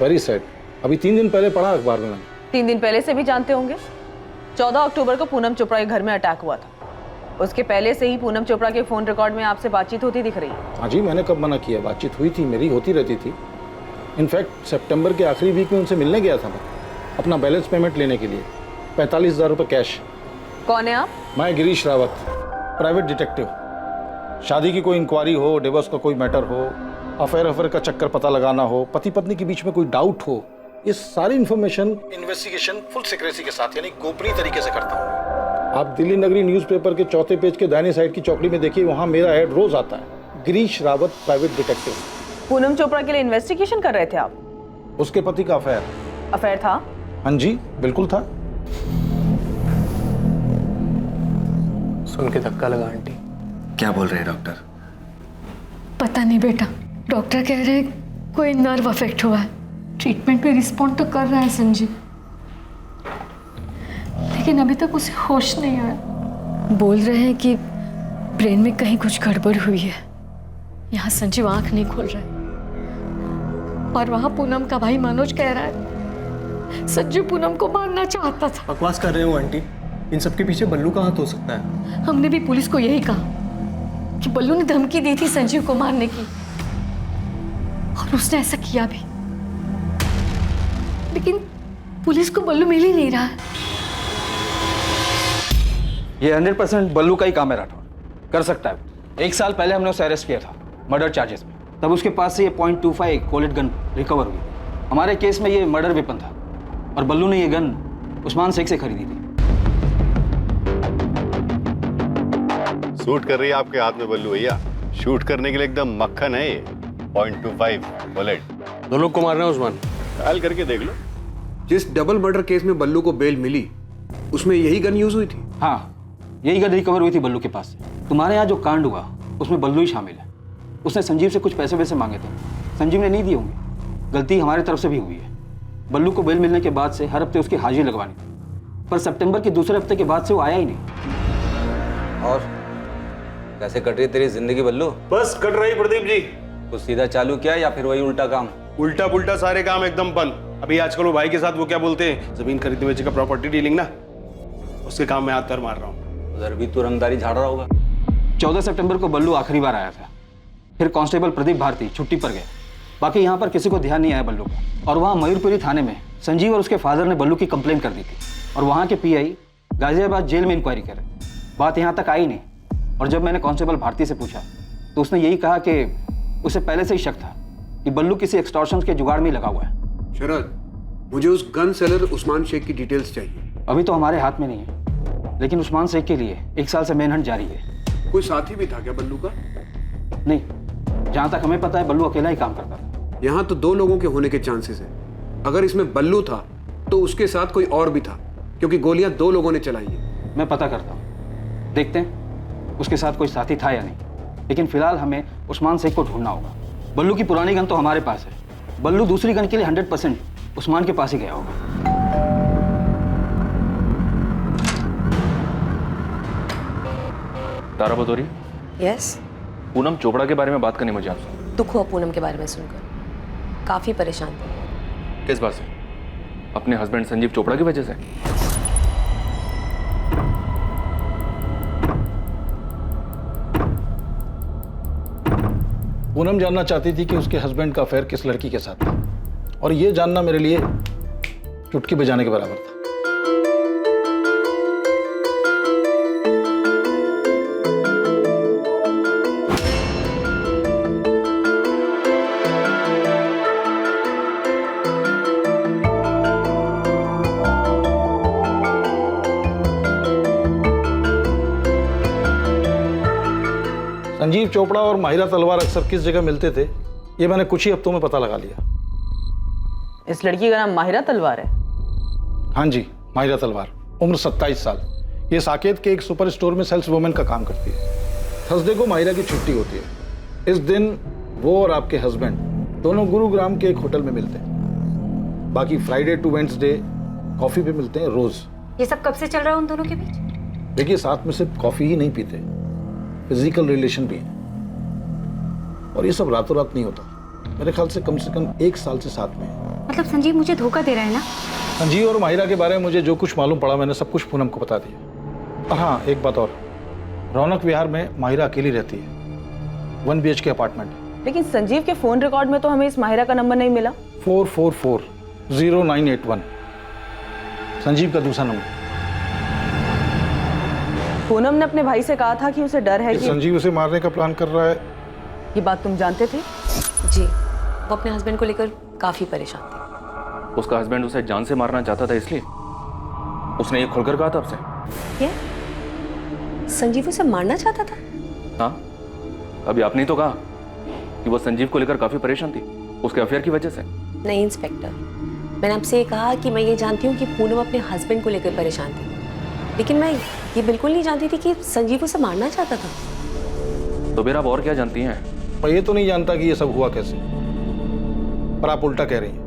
Very sad. अभी 3 दिन पहले पढ़ा अखबार में मैंने।
3 दिन पहले से भी जानते होंगे। 14 अक्टूबर को पूनम चोपड़ा के घर में अटैक हुआ था। उसके पहले से ही पूनम चोपड़ा के फोन रिकॉर्ड में आपसे बातचीत होती दिख रही है।
हाँ जी, मैंने कब मना किया? बातचीत हुई थी, मेरी होती रहती थी। इनफैक्ट सितंबर के आखिरी वीक में उनसे मिलने गया था मैं, अपना बैलेंस पेमेंट लेने के लिए, 45,000 रुपये कैश।
कौन है आप?
मैं गिरीश रावत, प्राइवेट डिटेक्टिव। शादी की कोई इंक्वायरी हो, डिवोर्स का कोई मैटर हो, अफेयर का चक्कर पता लगाना हो, पति पत्नी के बीच में कोई डाउट हो, ये सारी इन्फॉर्मेशन इन्वेस्टिगेशन फुल सीक्रेसी के साथ, यानी गोपनीय तरीके से करता हूँ। आप दिल्ली नगरी न्यूज़पेपर के 4थे पेज के दाहिनी साइड की चौकड़ी में देखिए, वहाँ मेरा ऐड रोज आता है, गिरीश रावत प्राइवेट डिटेक्टिव।
पूनम चोपड़ा के लिए इन्वेस्टिगेशन कर रहे थे आप?
उसके पति का
अफेयर था?
हाँ जी, बिल्कुल था।
सुन के धक्का लगा आंटी।
क्या बोल रहे हैं डॉक्टर?
पता नहीं बेटा, डॉक्टर कह रहे हैं कोई नर्व अफेक्ट हुआ है। ट्रीटमेंट पे रिस्पॉन्ड तो कर रहा है संजीव, लेकिन अभी तक उसे होश नहीं आया। बोल रहे हैं कि ब्रेन में कहीं कुछ गड़बड़ हुई है। यहाँ संजीव आंख नहीं खोल रहा है, और वहां पूनम का भाई मनोज कह रहा है संजीव पूनम को मारना चाहता था।
बकवास कर रहे हो आंटी, इन सबके पीछे बल्लू का हाथ हो सकता है।
हमने भी पुलिस को यही कहा कि बल्लू ने धमकी दी थी संजीव को मारने की, और उसने ऐसा किया भी, लेकिन पुलिस को बल्लू मिल ही नहीं रहा है।
ये 100% बल्लू का ही काम है राठौर, कर सकता है। 1 साल पहले हमने उसे अरेस्ट किया था मर्डर चार्जेस में, तब उसके पास से ये .25 कोलेट गन रिकवर हुई। हमारे केस में ये मर्डर वेपन था, और बल्लू ने ये गन उस्मान शेख से खरीदी थी।
शूट कर रही है आपके हाथ में बल्लू भैया, शूट करने के लिए एकदम मक्खन है ये। .25 बुलेट।
दोनों को मारना है उस्मान,
ट्रायल करके देख लो।
जिस डबल मर्डर केस में बल्लू को बेल मिली, उसमें यही गन यूज हुई थी?
हाँ, यही गन रिकवर हुई थी बल्लू के पास से। तुम्हारे यहाँ जो कांड हुआ उसमें बल्लू ही शामिल है। उसने संजीव से कुछ पैसे वैसे मांगे थे, संजीव ने नहीं दिए होंगे। गलती हमारी तरफ से भी हुई है। बल्लू को बेल मिलने के बाद से हर हफ्ते उसकी हाजिरी लगवानी थी, पर सितंबर के दूसरे हफ्ते के बाद से वो आया ही नहीं।
और कैसे कट रही तेरी जिंदगी बल्लू?
बस कट रही प्रदीप जी।
कुछ सीधा चालू किया या फिर वही उल्टा काम?
उल्टा पुल्टा सारे काम एकदम बंद। अभी आजकल वो भाई के साथ वो क्या बोलते हैं, जमीन खरीदने बेचे का प्रॉपर्टी डीलिंग ना, उसके काम में हाथ पैर मार रहा हूँ।
उधर भी तू रंगदारी झाड़ रहा होगा।
14 सितंबर को बल्लू आखिरी बार आया था, फिर कांस्टेबल प्रदीप भारती छुट्टी पर गए। बाकी यहाँ पर किसी को ध्यान नहीं आया बल्लू का। और वहाँ मयूरपुरी थाने में संजीव और उसके फादर ने बल्लू की कंप्लेंट कर दी थी और वहाँ के पीआई गाजियाबाद जेल में इंक्वायरी करे। बात यहाँ तक आई नहीं और जब मैंने कांस्टेबल भारती से पूछा तो उसने यही कहा कि उसे पहले से ही शक था कि बल्लू किसी एक्सटॉर्शन के जुगाड़ में लगा हुआ है।
शरद, मुझे उस गन सेलर उस्मान शेख की डिटेल्स चाहिए।
अभी तो हमारे हाथ में नहीं है, लेकिन उस्मान शेख के लिए 1 साल से मेनहंट जारी है।
कोई साथी भी था क्या बल्लू का?
नहीं, जहाँ तक हमें पता है बल्लू अकेला ही काम करता था।
यहाँ तो 2 लोगों के होने के चांसेस है। अगर इसमें बल्लू था तो उसके साथ कोई और भी था, क्योंकि गोलियां 2 लोगों ने चलाई है।
मैं पता करता हूँ, देखते हैं उसके साथ कोई साथी था या नहीं, लेकिन फिलहाल हमें उस्मान शेख को ढूंढना होगा। बल्लू की पुरानी गन तो हमारे पास है, बल्लू दूसरी गन के लिए 100% उस्मान के पास ही गया होगा।
तारा बतौरी,
यस,
पूनम चोपड़ा के बारे में बात करनी मुझे आपसे।
दुख हुआ पूनम के बारे में सुनकर, काफी परेशान थी।
किस बात से? अपने हस्बैंड संजीव चोपड़ा की वजह से?
पूनम जानना चाहती थी कि उसके हस्बैंड का अफेयर किस लड़की के साथ था, और ये जानना मेरे लिए चुटकी बजाने के बराबर था। संजीव चोपड़ा और माहिरा तलवार अक्सर किस जगह मिलते थे, ये मैंने कुछ ही हफ्तों में पता लगा लिया।
इस लड़की का नाम माहिरा तलवार है?
हाँ जी, माहिरा तलवार, उम्र 27 साल। ये साकेत के एक सुपर स्टोर में सेल्स वुमेन का काम करती है। थर्सडे को माहिरा की छुट्टी होती है। इस दिन वो और आपके हस्बैंड दोनों गुरुग्राम के एक होटल में मिलते हैं। बाकी फ्राइडे टू वेडनेसडे कॉफी पे मिलते हैं रोज।
ये सब कब से चल रहा है उन दोनों के बीच?
देखिए, साथ में सिर्फ कॉफी ही नहीं पीते, फिजिकल रिलेशन भी है। और ये सब रातों रात नहीं होता। मेरे ख्याल से कम 1 साल से साथ में है।
मतलब संजीव मुझे धोखा दे रहा है ना?
संजीव और माहिरा के बारे में मुझे जो कुछ मालूम पड़ा मैंने सब कुछ पूनम को बता दिया। और हाँ, एक बात और, रौनक विहार में माहिरा अकेली रहती है। 1 BHK अपार्टमेंट।
लेकिन संजीव के फोन रिकॉर्ड में तो हमें इस माहिरा का नंबर नहीं मिला।
4440981 संजीव का दूसरा नंबर।
पूनम ने अपने भाई से कहा था कि उसे डर है कि
संजीव उसे मारने का प्लान कर रहा है।
ये बात तुम जानते थे?
जी, वो अपने हस्बैंड को लेकर काफी परेशान थी।
उसका हस्बैंड उसे जान से मारना चाहता था, इसलिए उसने ये खुलकर कहा था आपसे?
क्या संजीव उसे मारना चाहता था?
हाँ, अभी आपने तो कहा कि वो संजीव को लेकर काफी परेशान थी उसके अफेयर की वजह से।
नहीं इंस्पेक्टर, मैंने आपसे ये कहा कि मैं ये जानती हूँ कि पूनम अपने हस्बैंड को लेकर परेशान थी, लेकिन मैं ये बिल्कुल नहीं जानती थी कि संजीव उसे मारना चाहता था।
तो फिर आप और क्या जानती हैं?
मैं ये तो नहीं जानता कि ये सब हुआ कैसे, पर आप उल्टा कह रही हैं।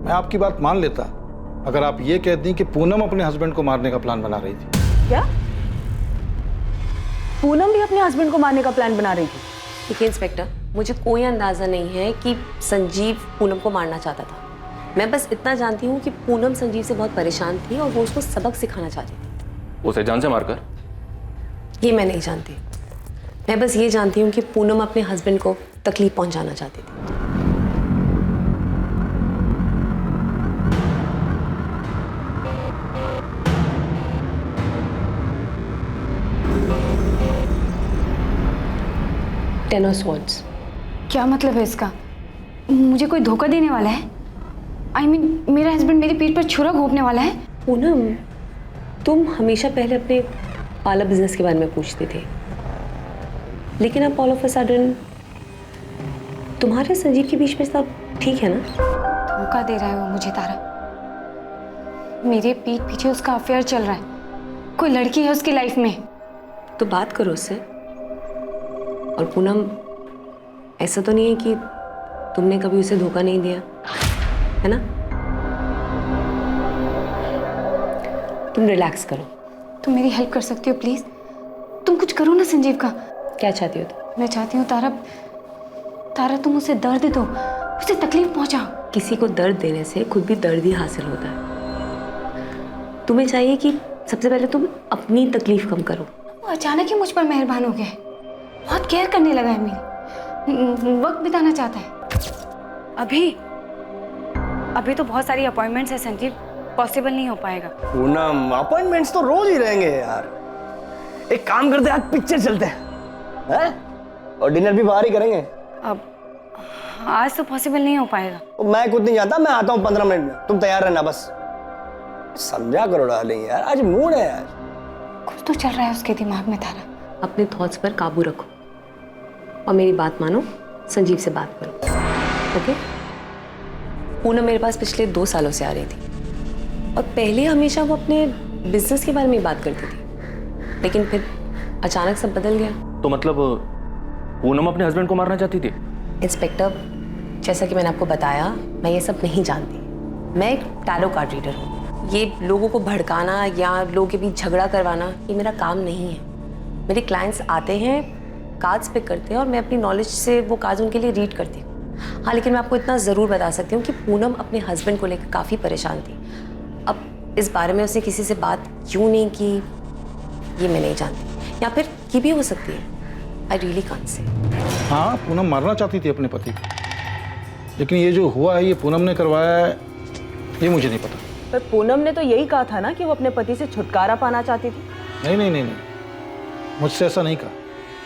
मैं आपकी बात मान लेता अगर आप ये कहती कि पूनम अपने हस्बैंड को मारने का प्लान बना रही थी।
क्या पूनम भी अपने हस्बैंड को मारने का प्लान बना रही थी?
देखिए इंस्पेक्टर, मुझे कोई अंदाजा नहीं है कि संजीव पूनम को मारना चाहता था। मैं बस इतना जानती हूँ कि पूनम संजीव से बहुत परेशान थी और वो उसको सबक सिखाना चाहती थी।
उसे जान से मारकर?
ये मैं नहीं जानती। मैं बस ये जानती हूँ कि पूनम अपने हस्बैंड को तकलीफ पहुंचाना चाहती थी। Ten of swords.
क्या मतलब है इसका? मुझे कोई धोखा देने वाला है? I mean, मेरा हस्बैंड मेरी पीठ पर छुरा घोंपने वाला है?
पूनम, तुम हमेशा पहले अपने पार्लर बिजनेस के बारे में पूछते थे, लेकिन अब ऑल ऑफ अ सडन तुम्हारे संजीव के बीच में सब ठीक है ना?
धोखा दे रहा है वो मुझे तारा। मेरे पीठ पीछे उसका अफेयर चल रहा है, कोई लड़की है उसकी लाइफ में।
तो बात करो उससे। और पूनम, ऐसा तो नहीं है कि तुमने कभी उसे धोखा नहीं दिया, है ना? तुम रिलैक्स करो।
तुम मेरी हेल्प कर सकती हो प्लीज? तुम कुछ करो ना संजीव का।
क्या चाहती हो तुम?
मैं चाहती हूँ तारा, तारा तुम उसे दर्द दो, उसे तकलीफ पहुंचाओ।
किसी को दर्द देने से खुद भी दर्द ही हासिल होता है। तुम्हें चाहिए कि सबसे पहले तुम अपनी तकलीफ कम करो।
वो अचानक ही मुझ पर मेहरबान हो गया है, बहुत केयर करने लगा है मेरी, वक्त बिताना चाहता है। अभी तो बहुत सारी अपॉइंटमेंट्स है संजीव, पॉसिबल नहीं हो पाएगा।
पूनम, अपॉइंटमेंट्स तो रोज ही रहेंगे यार। एक काम करते हैं, आज पिक्चर चलते हैं और डिनर भी बाहर ही करेंगे।
अब आज तो पॉसिबल नहीं हो पाएगा।
मैं खुद नहीं जाता, मैं आता हूँ 15 मिनट में, तुम तैयार रहना बस। समझा करो डार्लिंग यार, आज मूड है यार।
कुछ तो चल रहा है उसके दिमाग में तारा।
अपने थॉट्स पर काबू रखो और मेरी बात मानो, संजीव से बात करो, ओके? पूनम मेरे पास पिछले 2 सालों से आ रही थी और पहले हमेशा वो अपने बिजनेस के बारे में बात करती थी, लेकिन फिर अचानक सब बदल गया।
तो मतलब पूनम अपने हस्बैंड को मारना चाहती थी?
इंस्पेक्टर, जैसा कि मैंने आपको बताया, मैं ये सब नहीं जानती। मैं एक टैरो कार्ड रीडर हूँ। ये लोगों को भड़काना या लोगों के बीच झगड़ा करवाना ये मेरा काम नहीं है। मेरे क्लाइंट्स आते हैं, कार्ड्स पिक करते हैं और मैं अपनी नॉलेज से वो कार्ड्स उनके लिए रीड करती हूँ। हाँ, लेकिन मैं आपको इतना ज़रूर बता सकती हूँ कि पूनम अपने हस्बैंड को लेकर काफ़ी परेशान थी। अब इस बारे में उसने किसी से बात क्यों नहीं की ये मैं नहीं जानती, या फिर की भी हो सकती है। I really can't say.
हाँ, पूनम मारना चाहती थी अपने पति को, लेकिन ये जो हुआ है ये पूनम ने करवाया है, ये मुझे नहीं पता।
पर पूनम ने तो यही कहा था ना कि वो अपने पति से छुटकारा पाना चाहती थी।
नहीं नहीं नहीं नहीं, मुझसे ऐसा नहीं कहा।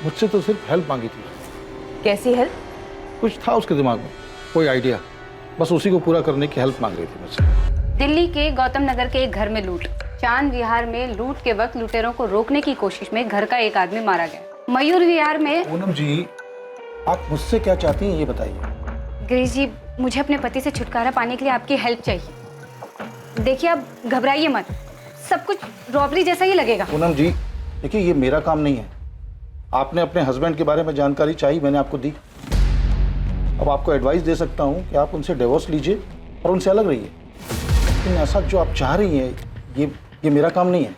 मुझसे तो सिर्फ हेल्प मांगी थी।
कैसी हेल्प?
कुछ था उसके दिमाग में, कोई आइडिया, बस उसी को पूरा करने की हेल्प मांग रही थी मुझसे।
दिल्ली के गौतम नगर के एक घर में लूट। चांद विहार में लूट के वक्त लुटेरों को रोकने की कोशिश में घर का एक आदमी मारा गया। मयूर विहार में।
पूनम जी, आप मुझसे क्या चाहती हैं ये बताइए।
गिरीश जी, मुझे अपने पति से छुटकारा पाने के लिए आपकी हेल्प चाहिए। देखिए, आप घबराइए मत, सब कुछ रॉबरी जैसा ही लगेगा।
पूनम जी, देखिए ये मेरा काम नहीं है। आपने अपने हस्बैंड के बारे में जानकारी चाहिए, मैंने आपको दी। अब आपको एडवाइस दे सकता हूँ कि आप उनसे डिवोर्स लीजिए और उनसे अलग रहिए, लेकिन ऐसा जो आप चाह रही हैं ये मेरा काम नहीं है।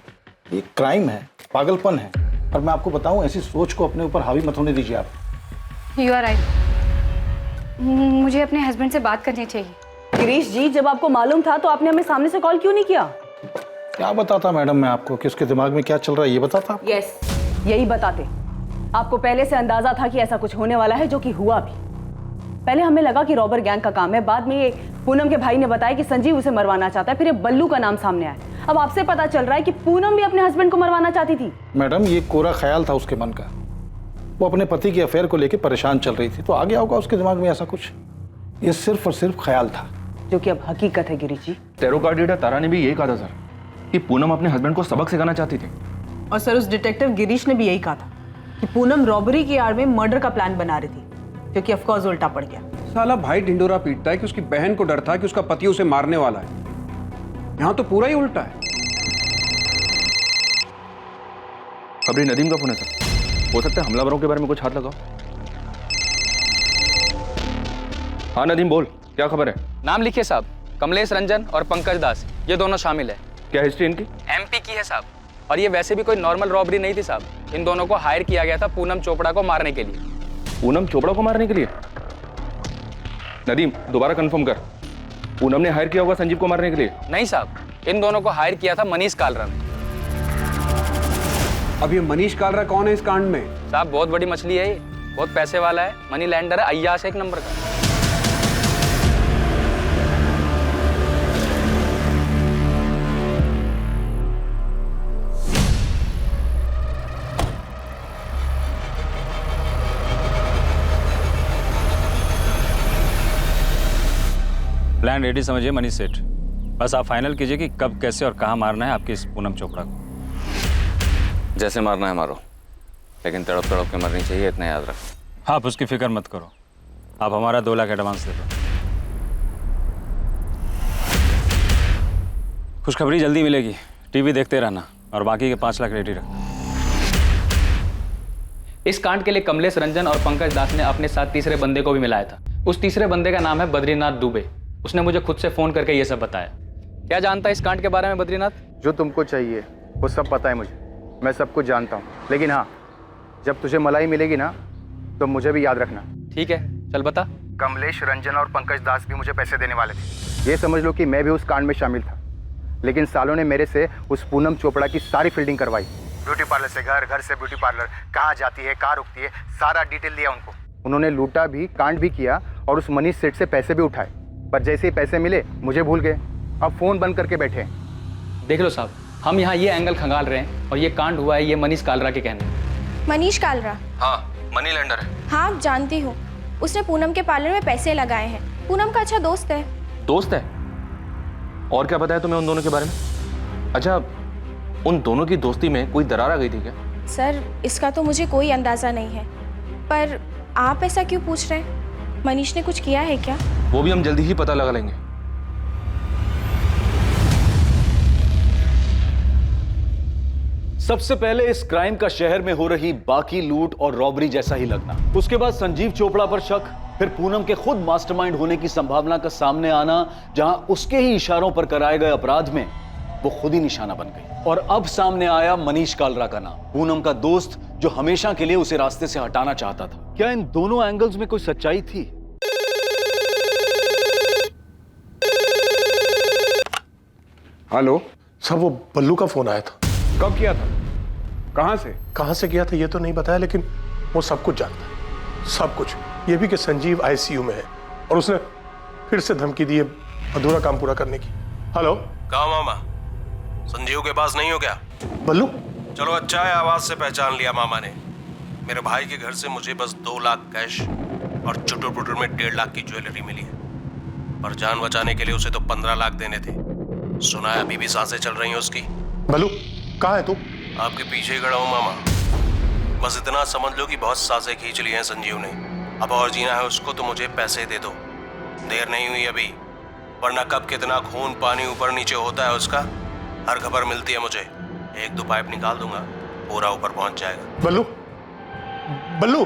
ये क्राइम है, पागलपन है, और मैं आपको बताऊं, ऐसी सोच को अपने ऊपर हावी मत होने दीजिए आप।
यू आर राइट, मुझे अपने हस्बैंड से बात करनी चाहिए।
गिरीश जी, जब आपको मालूम था तो आपने हमें सामने से कॉल क्यों नहीं किया?
क्या बताता मैडम मैं आपको कि उसके दिमाग में क्या चल रहा है, ये बताता?
यस, यही बताते। आपको पहले से अंदाजा था कि ऐसा कुछ होने वाला है, जो कि हुआ भी। पहले हमें लगा कि रॉबर गैंग का काम है, बाद में ये पूनम के भाई ने बताया कि संजीव उसे मरवाना चाहता है, फिर ये बल्लू का नाम सामने आया। अब आपसे पता चल रहा है कि पूनम भी अपने हस्बैंड को मरवाना चाहती थी।
मैडम, ये कोरा ख्याल था उसके मन का। वो अपने पति के अफेयर को लेकर परेशान चल रही थी, तो आ गया होगा उसके दिमाग में ऐसा कुछ। ये सिर्फ और सिर्फ ख्याल था,
जो कि अब हकीकत है। गिरीश जी,
टैरो कार्ड रीडर तारा ने भी यही कहा था सर, कि पूनम अपने हस्बैंड को सबक सिखाना चाहती थी।
और सर, उस डिटेक्टिव गिरीश ने भी यही कहा था कि पूनम रॉबरी की आड़ में मर्डर का प्लान बना रही थी, जो कि ऑफकोर्स उल्टा पड़ गया।
साला भाई ढिंडोरा पीटता है कि उसकी बहन को डर था कि उसका पति उसे मारने वाला है। यहाँ तो पूरा ही उल्टा है।
खबरी नदीम का फोन है सर, हो सकता है हमलावरों के बारे में कुछ हाथ लगाओ। हाँ नदीम, बोल, क्या खबर है?
नाम लिखिए साहब, कमलेश रंजन और पंकज दास, ये दोनों शामिल है।
क्या हिस्ट्री इनकी?
एमपी की है साहब, और ये वैसे भी कोई नॉर्मल रॉबरी नहीं थी साहब। इन दोनों को हायर किया गया था पूनम चोपड़ा को मारने के लिए।
पूनम चोपड़ा को मारने के लिए? नदीम, दोबारा कंफर्म कर, पूनम ने हायर किया होगा संजीव को मारने के लिए?
नहीं साहब, इन दोनों को हायर किया था मनीष कालरा ने।
अब ये मनीष कालरा कौन है इस कांड में?
साहब बहुत बड़ी मछली है ये, बहुत पैसे वाला है, मनी लैंडर है, अय्याश एक नंबर का।
प्लान रेडी समझिए मनीष सेठ, बस आप फाइनल कीजिए कि कब, कैसे और कहाँ मारना है आपकी इस पूनम चोपड़ा को।
जैसे मारना है मारो, लेकिन तड़प तड़प के मरनी चाहिए, इतना याद रखो।
आप उसकी फिक्र मत करो, आप हमारा 2 लाख एडवांस दे दो। खुशखबरी जल्दी मिलेगी, टीवी देखते रहना और बाकी के 5 लाख रेडी रखना।
इस कांड के लिए कमलेश रंजन और पंकज दास ने अपने साथ तीसरे बंदे को भी मिलाया था। उस तीसरे बंदे का नाम है बद्रीनाथ दुबे। उसने मुझे खुद से फोन करके ये सब बताया। क्या जानता है इस कांड के बारे में बद्रीनाथ?
जो तुमको चाहिए वो सब पता है मुझे, मैं सब कुछ जानता हूँ। लेकिन हाँ, जब तुझे मलाई मिलेगी ना तो मुझे भी याद रखना।
ठीक है, चल बता।
कमलेश, रंजन और पंकज दास भी मुझे पैसे देने वाले थे। ये समझ लो कि मैं भी उस कांड में शामिल था, लेकिन सालों ने मेरे से उस पूनम चोपड़ा की सारी फील्डिंग करवाई। ब्यूटी पार्लर से घर, घर से ब्यूटी पार्लर, कहाँ जाती है, कहाँ रुकती है, सारा डिटेल दिया उनको। उन्होंने लूटा भी, कांड भी किया और उस मनीष सेठ से पैसे भी उठाए, पर जैसे ही पैसे मिले मुझे भूल गए। अब फोन बंद करके बैठे हैं।
देख लो साहब, हम यहाँ ये एंगल खंगाल रहे हैं और ये कांड हुआ है ये मनीष कालरा के कहने।
मनीष कालरा?
हाँ, मनी लेंडर है।
हाँ जानती हूँ, उसने पूनम के पार्लर में पैसे लगाए हैं। पूनम का अच्छा दोस्त है।
दोस्त है? और क्या पता है तुम्हें उन दोनों के बारे में? अच्छा, उन दोनों की दोस्ती में कोई दरार आ गई थी क्या?
सर इसका तो मुझे कोई अंदाजा नहीं है, पर आप ऐसा क्यों पूछ रहे हैं? मनीष ने कुछ किया है क्या?
वो भी हम जल्दी ही पता लगा लेंगे।
सबसे पहले इस क्राइम का शहर में हो रही बाकी लूट और रॉबरी जैसा ही लगना, उसके बाद संजीव चोपड़ा पर शक, फिर पूनम के खुद मास्टरमाइंड होने की संभावना का सामने आना, जहां उसके ही इशारों पर कराए गए अपराध में वो खुद ही निशाना बन गई। और अब सामने आया मनीष कालरा का नाम, पूनम का दोस्त जो हमेशा के लिए उसे रास्ते से हटाना चाहता था। क्या इन दोनों एंगल्स में कोई सच्चाई थी?
हेलो
सर, वो बल्लू का फोन आया था।
कब किया था? कहां से
किया था ये तो नहीं बताया, लेकिन वो सब कुछ जानता है, सब कुछ। ये भी कि संजीव आईसीयू में है और उसने फिर से धमकी दी है अधूरा काम पूरा करने की। हेलो।
कहा मामा, संजीव के पास नहीं हो क्या?
बल्लू?
चलो अच्छा है, आवाज से पहचान लिया मामा ने। मेरे भाई के घर से मुझे बस 2 लाख कैश और चुटुर पुटुर में 1.5 लाख की ज्वेलरी मिली है, पर जान बचाने के लिए उसे तो 15 लाख देने थे। सुना है अभी भी सांसें चल रही हैं उसकी।
बल्लू कहाँ है तू?
आपके पीछे ही खड़ा हूँ मामा। बस इतना समझ लो कि बहुत सांसें खींच ली हैं संजीव ने। अब और जीना है उसको तो मुझे पैसे दे दो, देर नहीं हुई अभी, वरना कब कितना खून पानी ऊपर नीचे होता है उसका हर खबर मिलती है मुझे। 1-2 पाइप निकाल दूंगा, पूरा ऊपर पहुंच जाएगा।
बल्लू, बल्लू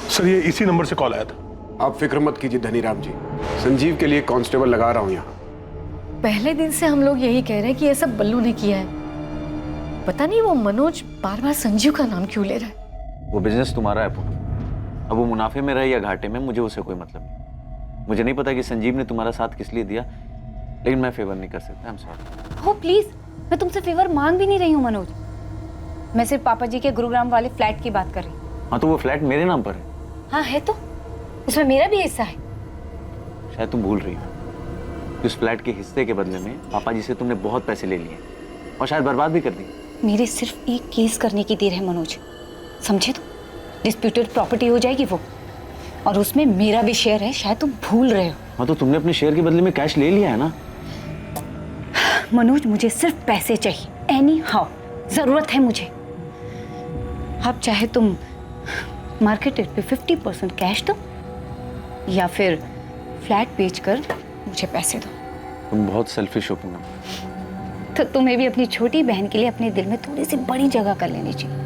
सर, ये इसी नंबर से कॉल आया था।
आप फिक्र मत कीजिए धनीराम जी, संजीव के लिए कांस्टेबल लगा रहा हूं यहाँ।
पहले दिन से हम लोग यही कह रहे हैं कि ये सब बल्लू ने किया है। पता नहीं वो मनोज बार बार संजीव का नाम क्यों ले रहा है।
वो बिजनेस तुम्हारा है पूनम, अब वो मुनाफे में रहे या घाटे में मुझे उससे कोई मतलब नहीं। मुझे नहीं पता कि संजीव ने तुम्हारा साथ किस लिए दिया, लेकिन मैं फेवर नहीं कर सकता। I am sorry.
हो प्लीज, मैं तुमसे फेवर मांग भी नहीं रही हूँ मनोज, मैं सिर्फ पापा जी के गुरुग्राम वाले फ्लैट की बात कर रही हूँ।
हाँ तो वो फ्लैट मेरे नाम पर है।
हाँ है तो, उसमें मेरा भी हिस्सा है।
शायद तुम भूल रही हो, उस फ्लैट के हिस्से के बदले में पापा जी से तुमने बहुत पैसे ले लिए और शायद बर्बाद भी कर दिए।
मेरे सिर्फ एक केस करने की देर है मनोज, समझे? तो डिस्प्यूटेड प्रॉपर्टी हो जाएगी वो, और उसमें मेरा भी शेयर है, शायद तुम भूल रहे हो।
हाँ तो तुमने अपने शेयर के बदले में कैश ले लिया है ना।
मनोज मुझे सिर्फ पैसे चाहिए, एनी हाउ जरूरत है मुझे। अब चाहे तुम मार्केट रेट पे 50% कैश दो या फिर फ्लैट बेचकर मुझे पैसे दो।
तुम बहुत सेल्फिश हो पूनम।
तो तुम्हें भी अपनी छोटी बहन के लिए अपने दिल में थोड़ी सी बड़ी जगह कर लेनी चाहिए।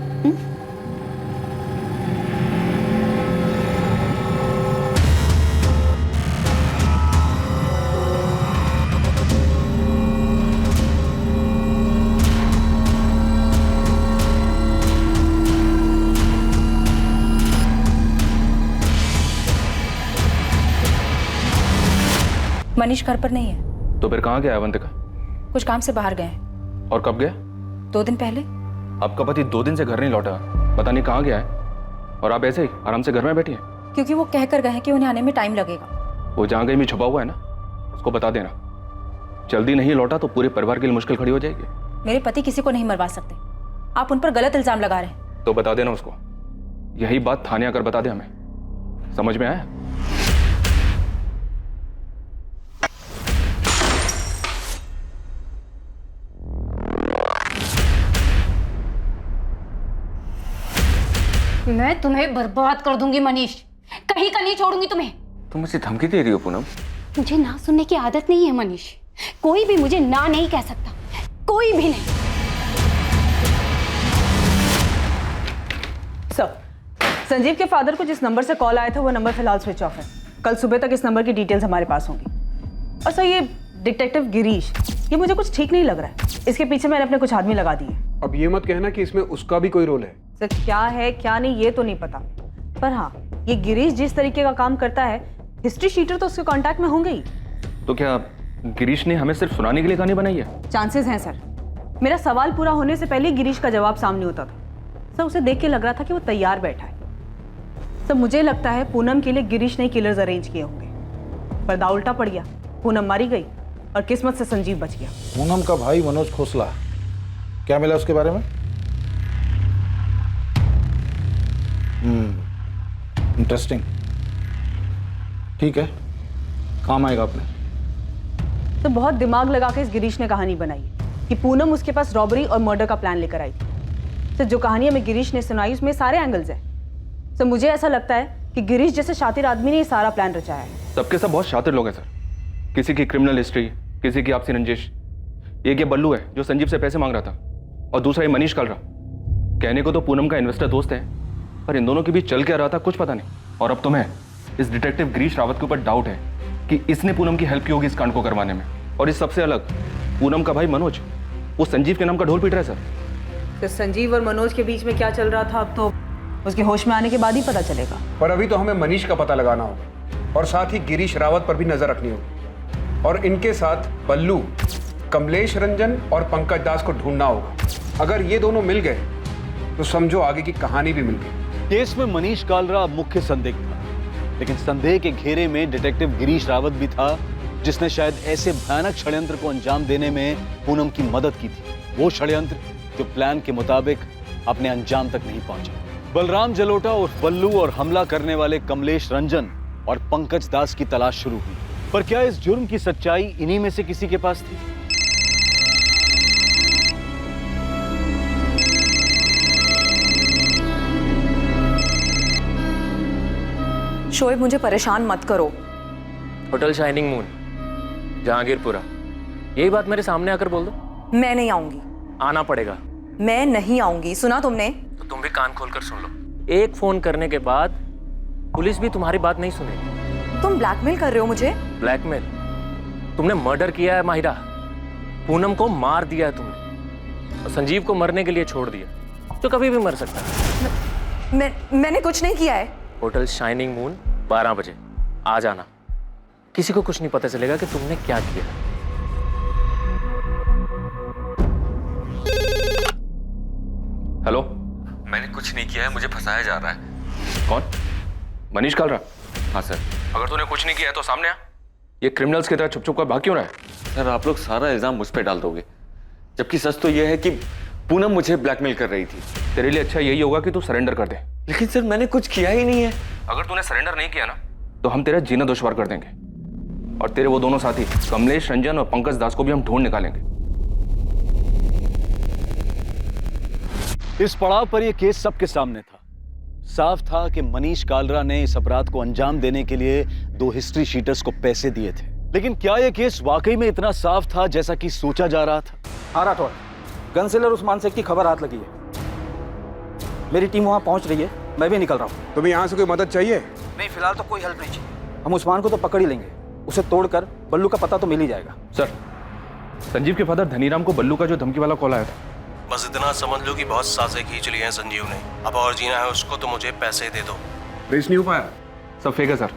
मनीष घर पर नहीं है।
तो फिर कहाँ गया अवंतिका?
कुछ काम से बाहर गए हैं।
और कब गया?
2 दिन पहले।
आपका पति 2 दिन से घर नहीं लौटा, पता नहीं कहाँ गया है, और आप ऐसे ही आराम से घर में बैठी हैं।
क्योंकि वो कह कर गए हैं कि उन्हें आने में टाइम लगेगा।
वो जहाँ कहीं भी छुपा हुआ है ना, उसको बता देना। जल्दी नहीं लौटा तो पूरे परिवार के लिए मुश्किल खड़ी हो जाएगी।
मेरे पति किसी को नहीं मरवा सकते, आप उन पर गलत इल्जाम लगा रहे हैं।
तो बता देना उसको, यही बात थाने आकर बता दे हमें, समझ में आया?
मैं तुम्हें बर्बाद कर दूंगी मनीष, कहीं का नहीं छोड़ूंगी तुम्हें।
तुम मुझे धमकी दे रही हो पूनम?
मुझे ना सुनने की आदत नहीं है मनीष, कोई भी मुझे ना नहीं कह सकता, कोई भी नहीं।
सर, संजीव के फादर को जिस नंबर से कॉल आया था वो नंबर फिलहाल स्विच ऑफ है। कल सुबह तक इस नंबर की डिटेल्स हमारे पास होंगी। और सर, ये डिटेक्टिव गिरीश, ये मुझे कुछ ठीक नहीं लग रहा है। इसके पीछे मैंने अपने कुछ आदमी लगा दिए।
अब ये मत कहना कि इसमें उसका भी कोई रोल है।
सर, क्या है क्या नहीं ये तो नहीं पता, पर हाँ, ये गिरीश जिस तरीके का काम करता है, हिस्ट्री शीटर तो उसके कांटेक्ट में होंगे ही।
तो क्या गिरीश ने हमें सिर्फ सुनाने के लिए कहानी बनाई है?
चांसेस हैं सर। मेरा सवाल पूरा होने से पहले ही गिरीश का जवाब सामने होता था। सर उसे देख के लग रहा था कि वो तैयार बैठा है। सर मुझे लगता है पूनम के लिए गिरीश ने किलर्स अरेंज किए होंगे। पर्दा उल्टा पड़ गया, पूनम मारी गई और किस्मत से संजीव बच गया।
पूनम का भाई मनोज खोसला, क्या मिला उसके बारे में? इंटरेस्टिंग। ठीक है, काम आएगा अपने।
तो बहुत दिमाग लगा के इस गिरीश ने कहानी बनाई कि पूनम उसके पास रॉबरी और मर्डर का प्लान लेकर आई थी। तो जो कहानी हमें गिरीश ने सुनाई उसमें सारे एंगल्स हैं। तो मुझे ऐसा लगता है कि गिरीश जैसे शातिर आदमी ने ये सारा प्लान रचाया है।
सबके सब बहुत शातिर लोग हैं सर। किसी की क्रिमिनल हिस्ट्री, किसी की आपसी रंजिश। एक ये बल्लू है जो संजीव से पैसे मांग रहा था, और दूसरा ये मनीष कालरा। कहने को तो पूनम का इन्वेस्टर दोस्त है, पर इन दोनों के बीच चल क्या रहा था कुछ पता नहीं। और अब तुम्हें इस डिटेक्टिव गिरीश रावत के ऊपर डाउट है कि इसने पूनम की हेल्प की होगी इस कांड को करवाने में। और इस सबसे अलग, पूनम का भाई मनोज वो संजीव के नाम का ढोल पीट रहा है सर।
तो संजीव और मनोज के बीच में क्या चल रहा था अब तो उसके होश में आने के बाद ही पता चलेगा।
पर अभी तो हमें मनीष का पता लगाना होगा और साथ ही गिरीश रावत पर भी नजर रखनी होगी, और इनके साथ बल्लू, कमलेश रंजन और पंकज दास को ढूंढना होगा। अगर ये दोनों मिल गए तो समझो आगे की कहानी भी मिल गई।
केस में मनीष कालरा मुख्य संदिग्ध था, लेकिन संदेह के घेरे में डिटेक्टिव गिरीश रावत भी था, जिसने शायद ऐसे भयानक षड्यंत्र को अंजाम देने में पूनम की मदद की थी। वो षड्यंत्र जो प्लान के मुताबिक अपने अंजाम तक नहीं पहुंचा। बलराम जलोटा और बल्लू और हमला करने वाले कमलेश रंजन और पंकज दास की तलाश शुरू हुई। पर क्या इस जुर्म की सच्चाई इन्हीं में से किसी के पास थी?
शोएब, मुझे परेशान मत करो।
होटल शाइनिंग मून, जहांगीरपुरा, यही बात मेरे सामने आकर बोल दो।
मैं नहीं आऊंगी।
आना पड़ेगा।
मैं नहीं आऊंगी, सुना तुमने?
तो तुम भी कान खोलकर सुन लो। एक फोन करने के बाद पुलिस भी तुम्हारी बात नहीं सुनेगी।
तुम ब्लैकमेल कर रहे हो मुझे?
ब्लैकमेल? तुमने मर्डर किया है माहिरा। पूनम को मार दिया है तुमने, और संजीव को मरने के लिए छोड़ दिया, जो कभी भी मर सकता है।
मैंने कुछ नहीं किया है।
होटल शाइनिंग मून 12 बजे आ जाना। किसी को कुछ नहीं पता चलेगा कि तुमने क्या किया।
हेलो,
मैंने कुछ नहीं किया है, मुझे फंसाया जा रहा है।
कौन? मनीष कालरा?
हाँ सर।
अगर तूने कुछ नहीं किया है तो सामने आ। ये क्रिमिनल्स की तरह छुप छुप कर भाग क्यों रहा है?
सर आप लोग सारा इल्जाम मुझ पे डाल दोगे, जबकि सच तो यह है कि पूनम मुझे ब्लैकमेल कर रही थी।
तेरे लिए अच्छा यही होगा कि तू सरेंडर कर दे।
लेकिन सर मैंने कुछ किया ही नहीं है।
अगर तूने सरेंडर नहीं किया ना तो हम तेरा जीना दुश्वार कर देंगे, और तेरे वो दोनों साथी कमलेश रंजन और पंकज दास को भी हम ढूंढ निकालेंगे।
इस पड़ाव पर यह केस सबके सामने था। साफ था कि मनीष कालरा ने इस अपराध को अंजाम देने के लिए 2 हिस्ट्री शीटर्स को पैसे दिए थे। लेकिन क्या यह केस वाकई में इतना साफ था जैसा कि सोचा जा रहा था?
हाँ राठौर, गन सेलर उस्मान शेख की खबर हाथ लगी है। मेरी टीम वहां पहुंच रही है, मैं भी निकल रहा हूँ।
तुम्हें यहाँ से कोई मदद चाहिए?
नहीं, फिलहाल तो कोई हेल्प नहीं चाहिए। हम उस्मान को तो पकड़ ही लेंगे, उसे तोड़कर बल्लू का पता तो मिल ही जाएगा।
सर, संजीव के फादर धनीराम को बल्लू का जो धमकी वाला कॉल आया था,
बस इतना समझ लो कि बहुत साजें खींच ली हैं संजीव ने। अब और जीना है उसको तो मुझे पैसे दे दो।
रेस नहीं हो पाया?
सब फेक है सर।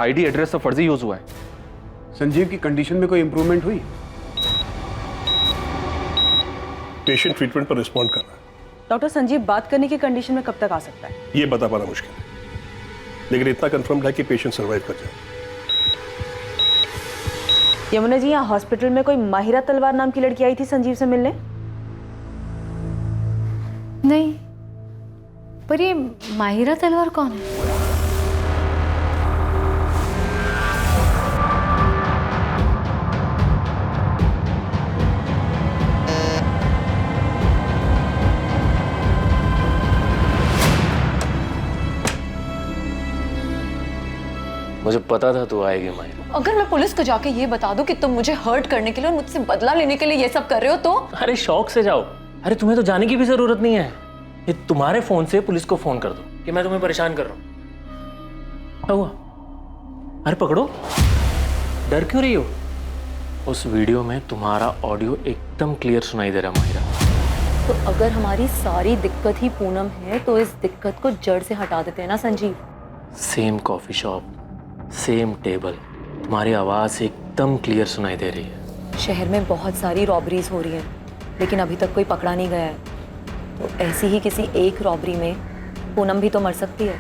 आईडी एड्रेस सब फर्जी यूज हुआ है।
संजीव की कंडीशन में कोई इंप्रूवमेंट हुई?
पेशेंट ट्रीटमेंट पर रिस्पॉन्ड कर रहा है।
डॉक्टर, संजीव बात करने की कंडीशन में कब तक आ सकता है?
ये बता पाना मुश्किल है, लेकिन इतना कंफर्म है कि पेशेंट सर्वाइव कर जाए।
यमुना जी, यहाँ हॉस्पिटल में कोई माहिरा तलवार नाम की लड़की आई थी संजीव से मिलने?
नहीं, पर ये माहिरा तलवार कौन है?
मुझे पता था तू आएगी माहिरा।
अगर मैं पुलिस को जाके ये बता दूं कि तुम मुझे हर्ट करने के लिए और मुझसे बदला लेने के लिए ये सब कर रहे हो तो?
अरे शौक से जाओ। अरे तुम्हें तो जाने की भी जरूरत नहीं है। ये तुम्हारे फोन से पुलिस को फोन कर दो कि मैं तुम्हें परेशान कर रहा हूं। क्या हुआ? अरे पकड़ो, डर क्यों रही हो? उस वीडियो में तुम्हारा ऑडियो एकदम क्लियर सुनाई दे रहा है माहिरा।
तो अगर हमारी सारी दिक्कत ही पूनम है तो इस दिक्कत को जड़ से हटा देते हैं ना Sanjeev.
Same coffee shop, same table, तुम्हारी आवाज एकदम क्लियर सुनाई दे रही है।
शहर में बहुत सारी रॉबरीज हो रही हैं, लेकिन अभी तक कोई पकड़ा नहीं गया है। तो ऐसी ही किसी एक रॉबरी में पूनम भी तो मर सकती है।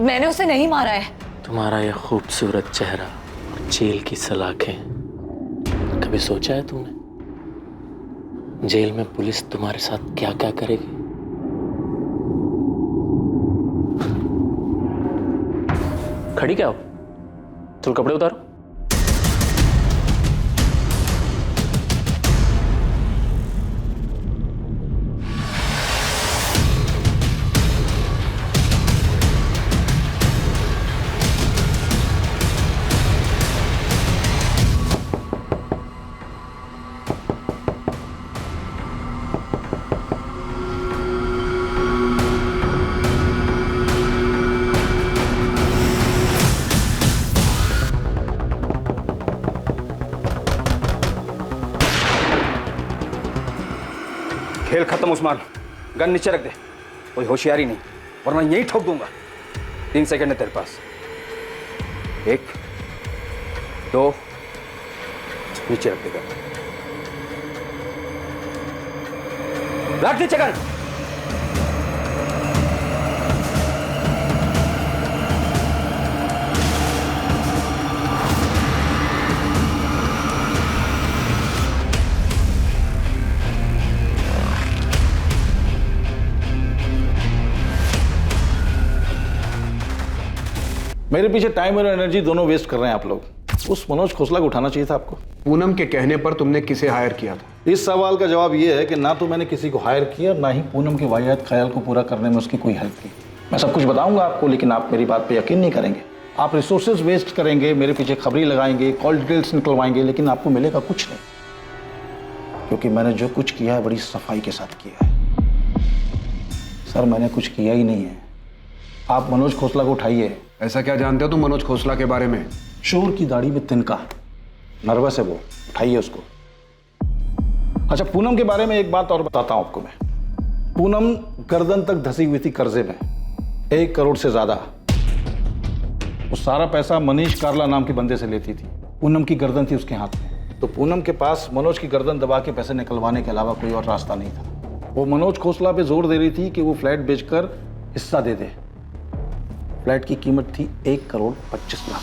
मैंने उसे नहीं मारा है।
तुम्हारा यह खूबसूरत चेहरा और जेल की सलाखें, कभी सोचा है तुमने जेल में पुलिस तुम्हारे साथ क्या क्या करेगी? खड़ी क्या हो? तुम कपड़े उतारो।
खेल खत्म उस्मान, गन नीचे रख दे, कोई होशियारी नहीं वरना यही ठोक दूंगा। 3 सेकंड है तेरे पास। 1 2, नीचे रख देगा। रख नीचे गन।
मेरे पीछे टाइम और एनर्जी दोनों वेस्ट कर रहे हैं आप लोग। उस मनोज खोसला को उठाना चाहिए था आपको।
पूनम के कहने पर तुमने किसे हायर किया था?
इस सवाल का जवाब यह है कि ना तो मैंने किसी को हायर किया, ना ही पूनम के वाहियात ख्याल को पूरा करने में उसकी कोई हेल्प की। मैं सब कुछ बताऊंगा आपको, लेकिन आप मेरी बात पे यकीन नहीं करेंगे। आप रिसोर्सेज वेस्ट करेंगे, मेरे पीछे खबरी लगाएंगे, कॉल डिटेल्स निकलवाएंगे, लेकिन आपको मिलेगा कुछ नहीं, क्योंकि मैंने जो कुछ किया है बड़ी सफाई के साथ किया है। सर मैंने कुछ किया ही नहीं है। आप मनोज खोसला को उठाइए।
ऐसा क्या जानते हो तुम मनोज खोसला के बारे में?
शोर की दाढ़ी में तिनका, नर्वस है वो, उठाइए उसको। अच्छा, पूनम के बारे में एक बात और बताता हूं आपको मैं। पूनम गर्दन तक धसी हुई थी कर्जे में, 1 करोड़ से ज्यादा। वो सारा पैसा मनीष कार्ला नाम के बंदे से लेती थी। पूनम की गर्दन थी उसके हाथ में, तो पूनम के पास मनोज की गर्दन दबा के पैसे निकलवाने के अलावा कोई और रास्ता नहीं था। वो मनोज खोसला पे जोर दे रही थी कि वो फ्लैट बेचकर हिस्सा दे दे। फ्लैट की कीमत थी 1 करोड़ 25 लाख।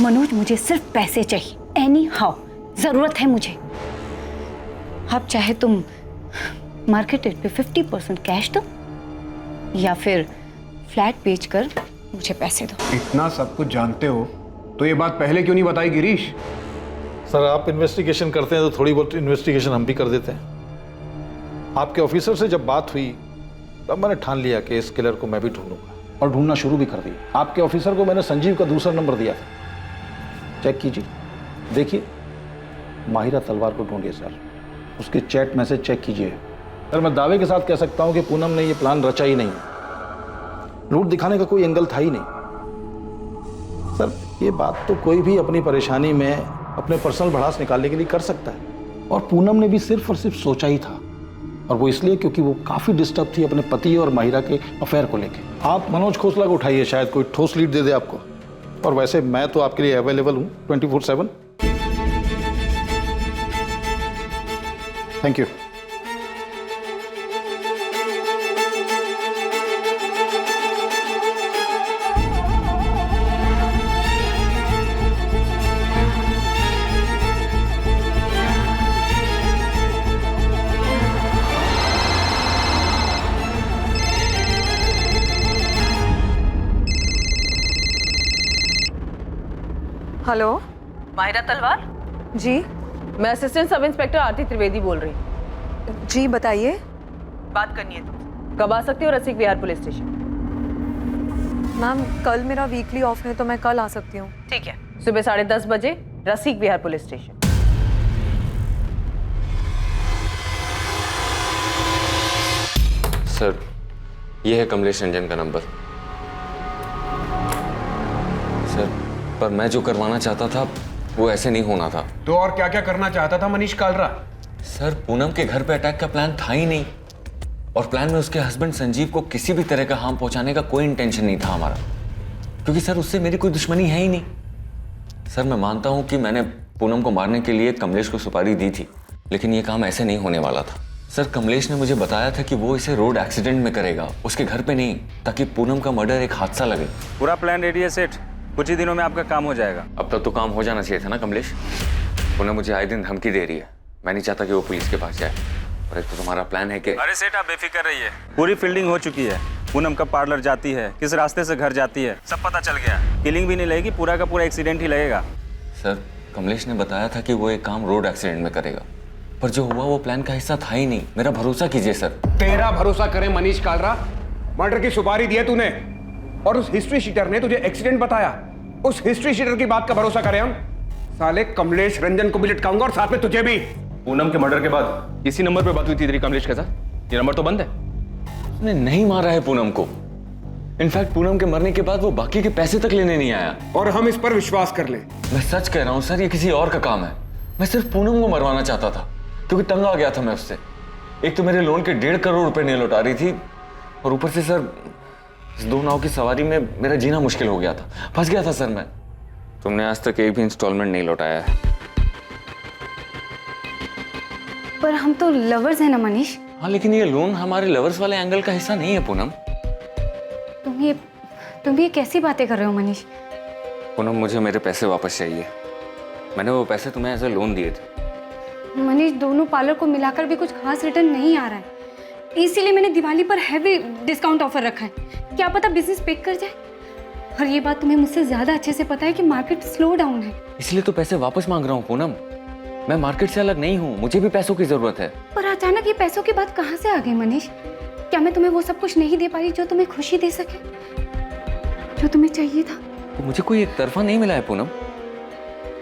मनोज, मुझे सिर्फ पैसे चाहिए, एनी हाउ जरूरत है मुझे। अब चाहे तुम मार्केट रेट पे 50% कैश दो या फिर फ्लैट बेचकर मुझे पैसे दो।
इतना सब कुछ जानते हो तो ये बात पहले क्यों नहीं बताई गिरीश?
सर आप इन्वेस्टिगेशन करते हैं तो थोड़ी बहुत इन्वेस्टिगेशन हम भी कर देते हैं। आपके ऑफिसर से जब बात हुई तब मैंने ठान लिया कि इस किलर को मैं भी ढूंढूंगा, और ढूंढना शुरू भी कर दिया। आपके ऑफिसर को मैंने संजीव का दूसरा नंबर दिया था, चेक कीजिए, देखिए। माहिरा तलवार को ढूंढिए सर, उसके चैट मैसेज चेक कीजिए। सर मैं दावे के साथ कह सकता हूं कि पूनम ने यह प्लान रचा ही नहीं। लूट दिखाने का कोई एंगल था ही नहीं। सर ये बात तो कोई भी अपनी परेशानी में अपने पर्सनल भड़ास निकालने के लिए कर सकता है, और पूनम ने भी सिर्फ और सिर्फ सोचा ही था, और वो इसलिए क्योंकि वो काफी डिस्टर्ब थी अपने पति और माहिरा के अफेयर को लेकर। आप मनोज खोसला को उठाइए, शायद कोई ठोस लीड दे दे आपको। और वैसे मैं तो आपके लिए अवेलेबल हूं 24/7। Thank you.
हेलो,
माहिरा तलवार
जी।
मैं असिस्टेंट सब इंस्पेक्टर आरती त्रिवेदी बोल रही हूँ।
जी बताइए।
बात करनी है तुमसे। कब आ सकती हो रसिक विहार पुलिस स्टेशन?
मैम कल मेरा वीकली ऑफ है, तो मैं कल आ सकती हूँ।
ठीक है, सुबह 10:30 बजे रसिक विहार पुलिस स्टेशन।
सर ये है कमलेश रंजन का नंबर। सर पर मैं जो करवाना चाहता था वो ऐसे नहीं होना था।
तो और क्या क्या करना चाहता था मनीष कालरा?
सर पूनम के घर पे अटैक का प्लान था ही नहीं, और प्लान में उसके हस्बैंड संजीव को किसी भी तरह का हार्म पहुंचाने का कोई इंटेंशन नहीं था हमारा। क्योंकि सर उससे मेरी कोई दुश्मनी है ही नहीं। सर मैं मानता हूं कि मैंने पूनम को मारने के लिए कमलेश को सुपारी दी थी, लेकिन ये काम ऐसे नहीं होने वाला था। सर कमलेश ने मुझे बताया था कि वो इसे रोड एक्सीडेंट में करेगा, उसके घर पे नहीं, ताकि पूनम का मर्डर एक हादसा लगे।
पूरा प्लान रेडी है सेठ, कुछ ही दिनों में आपका काम हो जाएगा।
अब तक तो काम हो जाना चाहिए था ना कमलेश। पूनम मुझे आए दिन धमकी दे रही है, मैं नहीं चाहता कि वो पुलिस के पास जाए। और एक तो तुम्हारा प्लान है कि
अरे सेठ आप बेफिक्र रहिए, पूरी फील्डिंग हो चुकी है। पूनम कब पार्लर जाती है, किस रास्ते से घर जाती है, सब पता चल गया। किलिंग भी नहीं लगेगी, पूरा का पूरा एक्सीडेंट ही लगेगा।
सर कमलेश ने बताया था कि वो एक काम रोड एक्सीडेंट में करेगा, पर जो हुआ वो प्लान का हिस्सा था ही नहीं। मेरा भरोसा कीजिए सर।
तेरा भरोसा करे मनीष कालरा? मर्डर की सुपारी दी है तूने और उस हिस्ट्री शीटर ने तुझे एक्सीडेंट बताया। उस हिस्ट्री शीटर की बात का भरोसा करें हम? साले कमलेश रंजन को भी लटकाऊंगा और साथ में तुझे भी।
पूनम के मर्डर के बाद इसी नंबर पे बात हुई थी तेरी कमलेश के साथ? ये नंबर तो बंद है।
उसने नहीं मारा है पूनम को। इनफैक्ट पूनम के मरने के बाद वो बाकी के पैसे तक लेने नहीं आया।
और हम इस पर विश्वास कर ले?
मैं सच कह रहा हूँ सर, ये किसी और का काम है। मैं सिर्फ पूनम को मरवाना चाहता था, क्योंकि तंग आ गया था मैं उससे। एक तो मेरे लोन के 1.5 करोड़ रुपए नहीं लौटा रही थी, और ऊपर से सर इस 2 नाव की सवारी में मेरा जीना मुश्किल हो गया था, फंस गया था सर मैं। तुमने आज तक एक भी इंस्टॉलमेंट नहीं लौटाया है।
पर हम तो लवर्स हैं ना मनीष।
हाँ लेकिन ये लोन हमारे लवर्स वाले एंगल का हिस्सा नहीं है पूनम।
तुम ये कैसी बातें कर रहे हो मनीष?
पूनम मुझे मेरे पैसे वापस चाहिए। मैंने वो पैसे तुम्हें एज ए लोन दिए थे।
मनीष दोनों पार्लर को मिलाकर भी कुछ खास रिटर्न नहीं आ रहा है, इसीलिए मैंने दिवाली पर हैवी डिस्काउंट ऑफर रखा है। क्या पता बिजनेस पिक कर जाए। और ये बात तुम्हें मुझसे ज्यादा अच्छे से पता है कि मार्केट स्लो डाउन है।
इसलिए तो पैसे वापस मांग रहा हूँ पूनम। मैं मार्केट से अलग नहीं हूँ, मुझे भी पैसों की जरूरत है।
पर अचानक ये पैसों की बात कहाँ से आ गई मनीष? क्या मैं तुम्हें वो सब कुछ नहीं दे पा रही जो तुम्हें खुशी दे सके, जो तुम्हें चाहिए था?
तो मुझे कोई एक तरफा नहीं मिला है पूनम,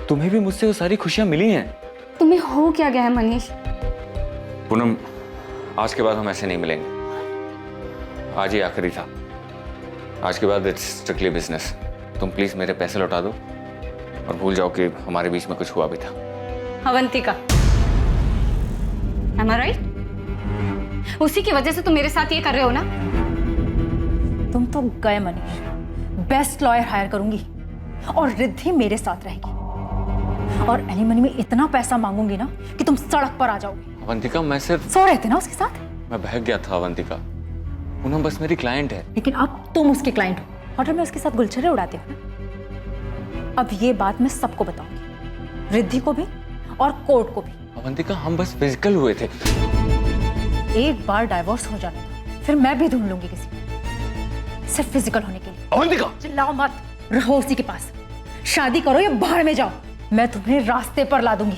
तुम्हें भी मुझसे वो सारी खुशियां मिली हैं।
तुम्हें हो क्या गया है मनीष?
पूनम आज के बाद हम ऐसे नहीं मिलेंगे। आज ही आखिरी था, आज के बाद इट्स स्ट्रिक्टली बिजनेस। तुम प्लीज मेरे पैसे लौटा दो और भूल जाओ कि हमारे बीच में कुछ हुआ भी था।
Avantika, am I right? उसी की वजह से तुम मेरे साथ ये कर रहे हो ना?
तुम तो गए मनीष, बेस्ट लॉयर हायर करूंगी और रिद्धि मेरे साथ रहेगी, और एलिमनी में इतना पैसा मांगूंगी ना कि तुम सड़क पर आ जाओगे।
अवंतिका मैं सिर्फ
सो रहे थे ना उसके साथ?
मैं बहक गया था अवंतिका। पूनम बस मेरी क्लाइंट है।
लेकिन अब तुम उसके क्लाइंट हो, होटल में उसके साथ गुलछर्रे उड़ाते हो ना। अब ये बात मैं सबको बताऊंगी, रिद्धि को भी और कोर्ट को भी।
अवंतिका हम बस फिजिकल हुए थे।
एक बार डाइवोर्स हो जाने दो, फिर मैं भी ढूंढ लूंगी किसी, सिर्फ फिजिकल होने के लिए।
अवंतिका
चिल्लाओ मत, रहो उसी के पास। शादी करो या बाहर में जाओ, मैं तुम्हें रास्ते पर ला दूंगी,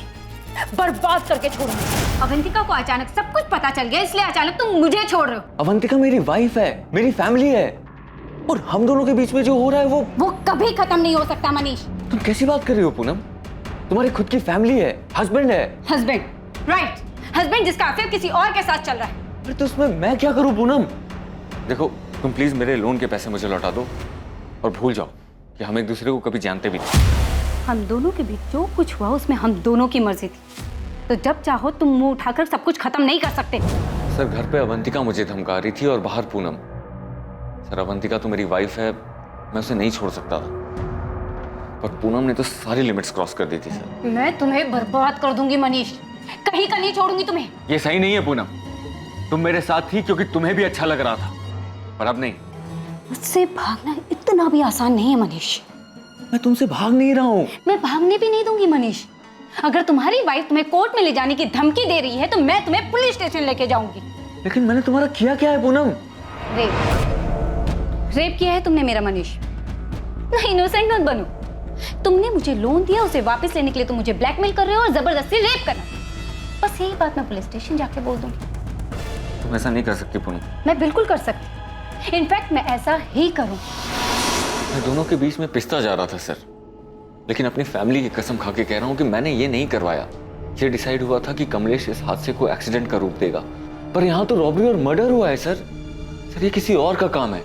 बर्बाद करके छोड़ूंगी।
अवंतिका को अचानक सब कुछ पता चल गया, इसलिए अचानक तुम मुझे छोड़ रहे हो।
अवंतिका मेरी वाइफ है, मेरी फैमिली है, और हम दोनों के बीच में जो हो रहा है वो
कभी खत्म नहीं हो सकता मनीष।
तुम कैसी बात कर रही हो पूनम? तुम्हारी खुद की फैमिली है, हस्बैंड है।
हस्बैंड, राइट, हस्बैंड जिसका अफेयर किसी और के साथ चल रहा है।
अरे तो उसमें मैं क्या करूं पूनम? देखो तुम प्लीज मेरे लोन के पैसे मुझे लौटा दो और भूल जाओ कि हम एक दूसरे को कभी जानते भी नहीं।
हम दोनों के बीच जो कुछ हुआ उसमें हम दोनों की मर्जी थी, तो जब चाहो तुम मुंह उठाकर सब कुछ खत्म नहीं कर सकते।
सर घर पे अवंतिका मुझे धमका रही थी और बाहर पूनम। सर अवंतिका तो मेरी वाइफ है, मैं उसे नहीं छोड़ सकता था, पर पूनम ने तो सारी लिमिट्स क्रॉस कर दी थी सर।
मैं तुम्हें बर्बाद कर दूंगी मनीष, कहीं का नहीं छोड़ूंगी तुम्हें।
ये सही नहीं है पूनम, तुम मेरे साथ थी क्योंकि तुम्हें भी अच्छा लग रहा था, पर अब नहीं।
मुझसे भागना इतना भी आसान नहीं है मनीष।
मैं तुमसे भाग नहीं रहा हूँ।
मैं भागने भी नहीं दूंगी मनीष। अगर तुम्हारी वाइफ तुम्हें कोर्ट में ले जाने की धमकी दे रही है तो मैं तुम्हें पुलिस स्टेशन लेके जाऊंगी।
लेकिन मैंने तुम्हारा किया क्या है पूनम?
रेप किया है तुमने मेरा मनीष। नहीं, इनोसेंट मत बनो। तुमने मुझे लोन दिया, उसे वापस लेने के लिए तुम मुझे ब्लैकमेल कर रहे हो और जबरदस्ती रेप करना। बस यही बात मैं पुलिस स्टेशन जाके बोल दूंगी।
तुम ऐसा नहीं कर सकती पूनम।
मैं बिल्कुल कर सकती, इनफैक्ट मैं ऐसा ही करूं।
मैं दोनों के बीच में पिसता जा रहा था सर, लेकिन अपनी फैमिली की कसम खा के कह रहा हूं कि मैंने ये नहीं करवाया। ये डिसाइड हुआ था कि कमलेश इस हादसे को एक्सीडेंट का रूप देगा, पर यहाँ तो रॉबरी और मर्डर हुआ है सर। सर ये किसी और का काम है।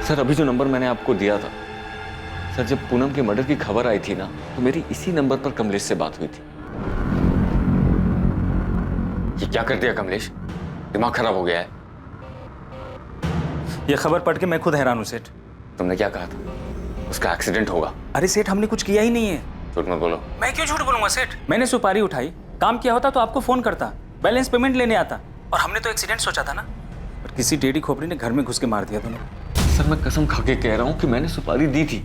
सर अभी जो नंबर मैंने आपको दिया था सर, जब पूनम के मर्डर की खबर आई थी ना, तो मेरी इसी नंबर पर कमलेश से बात हुई थी। ये क्या कर दिया कमलेश? दिमाग खराब हो गया है।
ये खबर पढ़ के मैं खुद हैरान हूं सेठ।
तुमने क्या कहा था? उसका एक्सीडेंट होगा।
अरे सेठ, हमने कुछ किया ही नहीं है।
झूठ मत बोलो।
मैं क्यों झूठ बोलूंगा सेठ? मैंने सुपारी उठाई, काम किया होता तो आपको फोन करता, बैलेंस पेमेंट लेने आता, और हमने तो एक्सीडेंट सोचा था ना। पर किसी टेढ़ी खोपड़ी ने घर में घुस के मार दिया दोनों।
सर मैं कसम खा के कह रहा हूँ कि मैंने सुपारी दी थी,